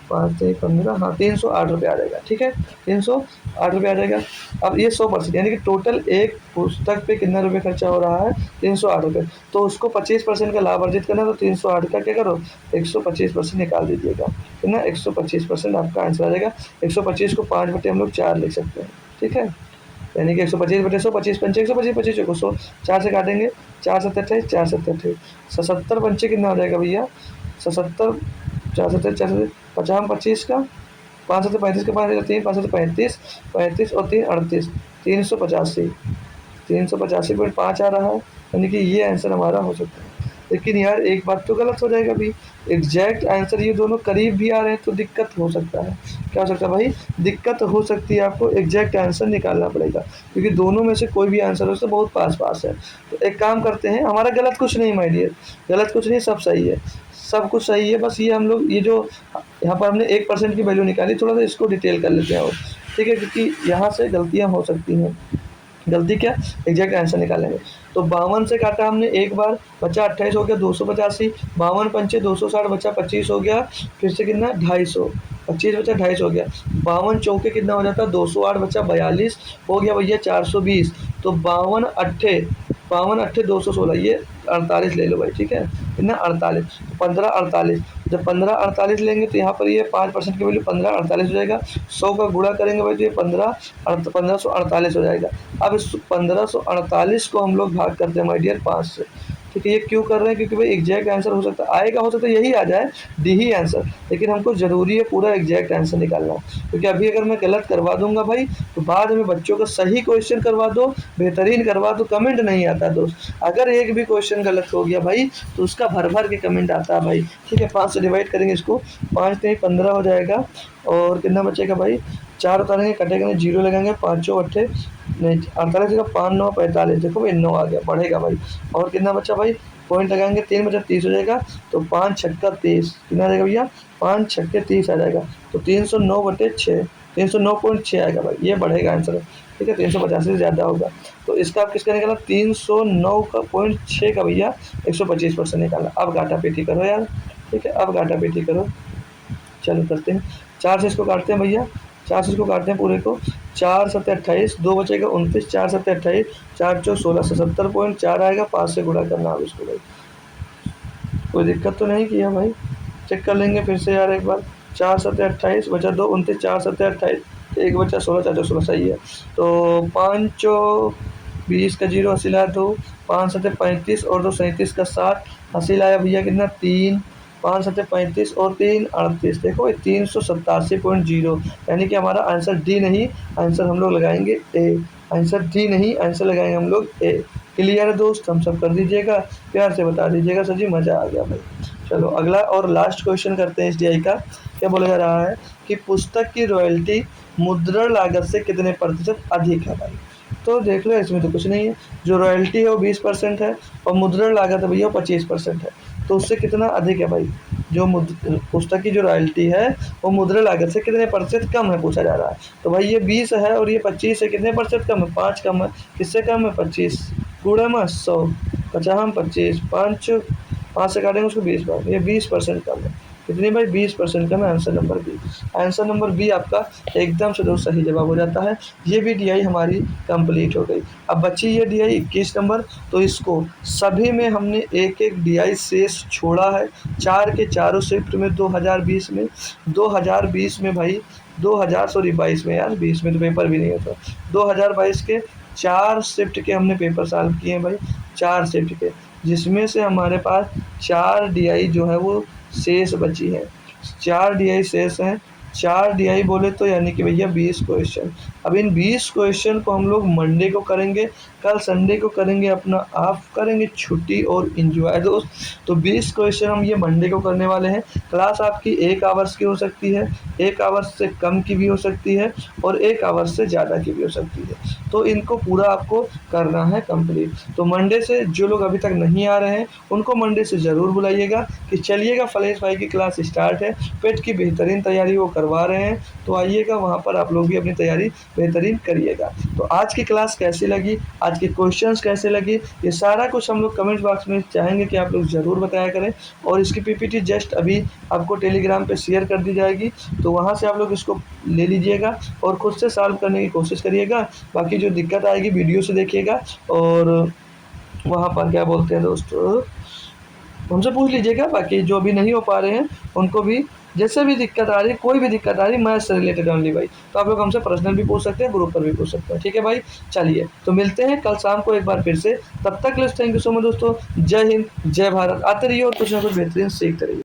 5 × 15, हाँ 308 रुपये आ जाएगा, ठीक है, 308 रुपये आ जाएगा। अब ये 100% यानी कि टोटल एक पुस्तक पे कितना रुपये खर्चा हो रहा है, 308 रुपये। तो उसको 25% का लाभ अर्जित करना, तो 308 का क्या करो, 125% निकाल दीजिएगा, है ना, 125% आपका आंसर आ जाएगा। 125 को 5 बटे हम लोग 4 लिख सकते हैं, ठीक है, यानी कि 125/100, 25 पंचे 125, 25 को 100, 4 से काटेंगे, 4 7 28, 4 7 28, 77 पंचे कितना हो जाएगा भैया, 77, 4 7 4 7 50 25 का, 5 7 35 का 5 3, 5 7 35, 35 और 3 38, 385, 385.5 आ रहा है, यानी कि ये आंसर हमारा हो सकता है। लेकिन यार एक बात तो गलत हो जाएगा अभी, एग्जैक्ट आंसर ये दोनों करीब भी आ रहे हैं तो दिक्कत हो सकता है। क्या हो सकता है भाई, दिक्कत हो सकती है, आपको एग्जैक्ट आंसर निकालना पड़ेगा, क्योंकि दोनों में से कोई भी आंसर हो तो बहुत पास पास है। तो एक काम करते हैं, हमारा गलत कुछ नहीं माय डियर, गलत कुछ नहीं, सब सही है, सब कुछ सही है। बस ये हम लोग ये जो यहाँ पर हमने 1% की वैल्यू निकाली, थोड़ा सा इसको डिटेल कर लेते हैं और, ठीक है, क्योंकि यहाँ से गलतियाँ हो सकती हैं। गलती क्या, एग्जैक्ट आंसर निकालेंगे। तो 52 से काटा हमने एक बार, बचा 28 हो गया 285, 52 पंचे 260 बचा 25 हो गया, फिर से कितना 250, 25 बचा 250 हो गया, 52 चौके कितना हो जाता है 208 बचा 42 हो गया भैया 420। तो 52 216, ये 48 ले लो भाई, ठीक है, कितना 48, 15 48, जब 15 48 लेंगे तो यहाँ पर ये 5% की वैल्यू 15 48 हो जाएगा। 100 का गुणा करेंगे भाई तो ये 1548 हो जाएगा। अब इस 1548 को हम लोग भाग करते हैं माय डियर 5 से, ठीक है। ये क्यों कर रहे हैं, क्योंकि भाई एग्जैक्ट आंसर हो सकता है आएगा, हो सकता है यही आ जाए, डी ही आंसर, लेकिन हमको ज़रूरी है पूरा एग्जैक्ट आंसर निकालना, क्योंकि अभी अगर मैं गलत करवा दूंगा भाई तो बाद में बच्चों का सही क्वेश्चन करवा दो, बेहतरीन करवा दो, कमेंट नहीं आता दोस्त। अगर एक भी क्वेश्चन गलत हो गया भाई तो उसका भर भर के कमेंट आता है भाई, ठीक है। 5 से डिवाइड करेंगे इसको, 5 × 15 हो जाएगा, और कितना बचेगा भाई, 4 उतारेंगे, कटेगा नहीं, जीरो लगाएंगे, 5 × 8 नहीं 48 का 5 9 45, देखो भाई 9 आ गया, बढ़ेगा भाई। और कितना बचा भाई, पॉइंट लगाएंगे, 3 बचा 30 हो जाएगा, तो 5 छक्का 30 कितना आ जाएगा भैया, 5 छक्के 30 आ जाएगा, तो 309/6, 309.6 आएगा भाई, ये बढ़ेगा आंसर, ठीक है, 385 से ज़्यादा होगा। तो इसका आप किसका निकाला, 309 का पॉइंट 6 का भैया 125% निकाला। अब घाटा पेटी करो यार, ठीक है, अब घाटा पेटी करो, चलो करते हैं। 4 से इसको काटते हैं भैया, 4 से इसको काटते हैं पूरे को, 4 सत्ते 28, 2 बचेगा 29, 4 सत्ते 28, 4 चौक 16, 77.4 आएगा, 5 से गुणा करना अब इसको भाई। कोई दिक्कत तो नहीं किया भाई, चेक कर लेंगे फिर से यार एक बार। 4 सत्ते 28 बचा 2 29, 4 सत्ते 28, एक बचा 16, 4 चौक 16 सही है। तो 5 चौक 20 का 0 हासिल आया 2, 5 सत्ते 35 और 2 37 का 60 हासिल आया भैया कितना 3, 5 सत्ते 35 और 3 38, देखो ये 387.0, यानी कि हमारा आंसर डी नहीं, आंसर हम लोग लगाएंगे ए, आंसर डी नहीं, आंसर लगाएंगे हम लोग ए। क्लियर है दोस्त, हम सब कर दीजिएगा, प्यार से बता दीजिएगा सर जी, मज़ा आ गया भाई। चलो अगला और लास्ट क्वेश्चन करते हैं एसडीआई का। क्या बोला जा रहा है कि पुस्तक की रॉयल्टी मुद्रण लागत से कितने प्रतिशत अधिक है भाई। तो देख लो इसमें तो कुछ नहीं है, जो रॉयल्टी है वो 20% है और मुद्रण लागत है भैया वो 25% है, तो उससे कितना अधिक है भाई। जो पुस्तक की जो रॉयल्टी है वो मुद्रण लागत से कितने प्रतिशत कम है पूछा जा रहा है। तो भाई ये 20 है और ये 25 है, कितने प्रतिशत कम है, 5 कम है, किससे कम है 25, गुणा में 100, 50 25, 5 से काटेंगे उसको 20 बार, ये 20% कम है, कितनी भाई 20% कम है, answer number B. Answer number B आपका एकदम से दोस्त सही जवाब हो जाता है। ये भी डीआई हमारी कंप्लीट हो गई। अब बची ये डीआई 21 नंबर, तो इसको सभी में हमने एक एक डीआई शेष छोड़ा है, 4 के चारों शिफ्ट में 2020 में, 2020 में भाई 22 में यार, 20 में तो पेपर भी नहीं होता, 2022 के 4 शिफ्ट के हमने पेपर सॉल्व किए हैं भाई, 4 शिफ्ट के, जिसमें से हमारे पास 4 डीआई जो है वो शेष बची है, 4 डीआई शेष हैं, 4 डीआई बोले तो यानी कि भैया 20 क्वेश्चन। अब इन 20 क्वेश्चन को हम लोग मंडे को करेंगे, कल संडे को करेंगे अपना ऑफ, करेंगे छुट्टी और एंजॉय दोस्त। तो 20 क्वेश्चन हम ये मंडे को करने वाले हैं। क्लास आपकी 1 आवर्स की हो सकती है, 1 आवर्स से कम की भी हो सकती है और 1 आवर्स से ज़्यादा की भी हो सकती है, तो इनको पूरा आपको करना है कंप्लीट। तो मंडे से जो लोग अभी तक नहीं आ रहे हैं उनको मंडे से ज़रूर बुलाइएगा कि चलिएगा फलेश भाई की क्लास स्टार्ट है, पेट की बेहतरीन तैयारी वो करवा रहे हैं, तो आइएगा वहाँ पर आप लोग भी अपनी तैयारी बेहतरीन करिएगा। तो आज की क्लास कैसी लगी, आज के क्वेश्चंस कैसे लगे, ये सारा कुछ हम लोग कमेंट बॉक्स में चाहेंगे कि आप लोग ज़रूर बताया करें। और इसकी पीपीटी जस्ट अभी आपको टेलीग्राम पे शेयर कर दी जाएगी, तो वहाँ से आप लोग इसको ले लीजिएगा और खुद से सॉल्व करने की कोशिश करिएगा। बाकी जो दिक्कत आएगी वीडियो से देखिएगा और वहाँ पर क्या बोलते हैं दोस्तों उनसे पूछ लीजिएगा। बाकी जो अभी नहीं हो पा रहे हैं उनको भी जैसे भी दिक्कत आ रही है, कोई भी दिक्कत आ रही है मैथ्स से रिलेटेड ओनली भाई, तो आप लोग हमसे पर्सनल भी पूछ सकते हैं, ग्रुप पर भी पूछ सकते हैं, ठीक है भाई। चलिए तो मिलते हैं कल शाम को एक बार फिर से, तब तक थैंक यू सो मच दोस्तों, जय हिंद जय भारत, आते रहिए और कुछ ना कुछ बेहतरीन सीखते रहिए।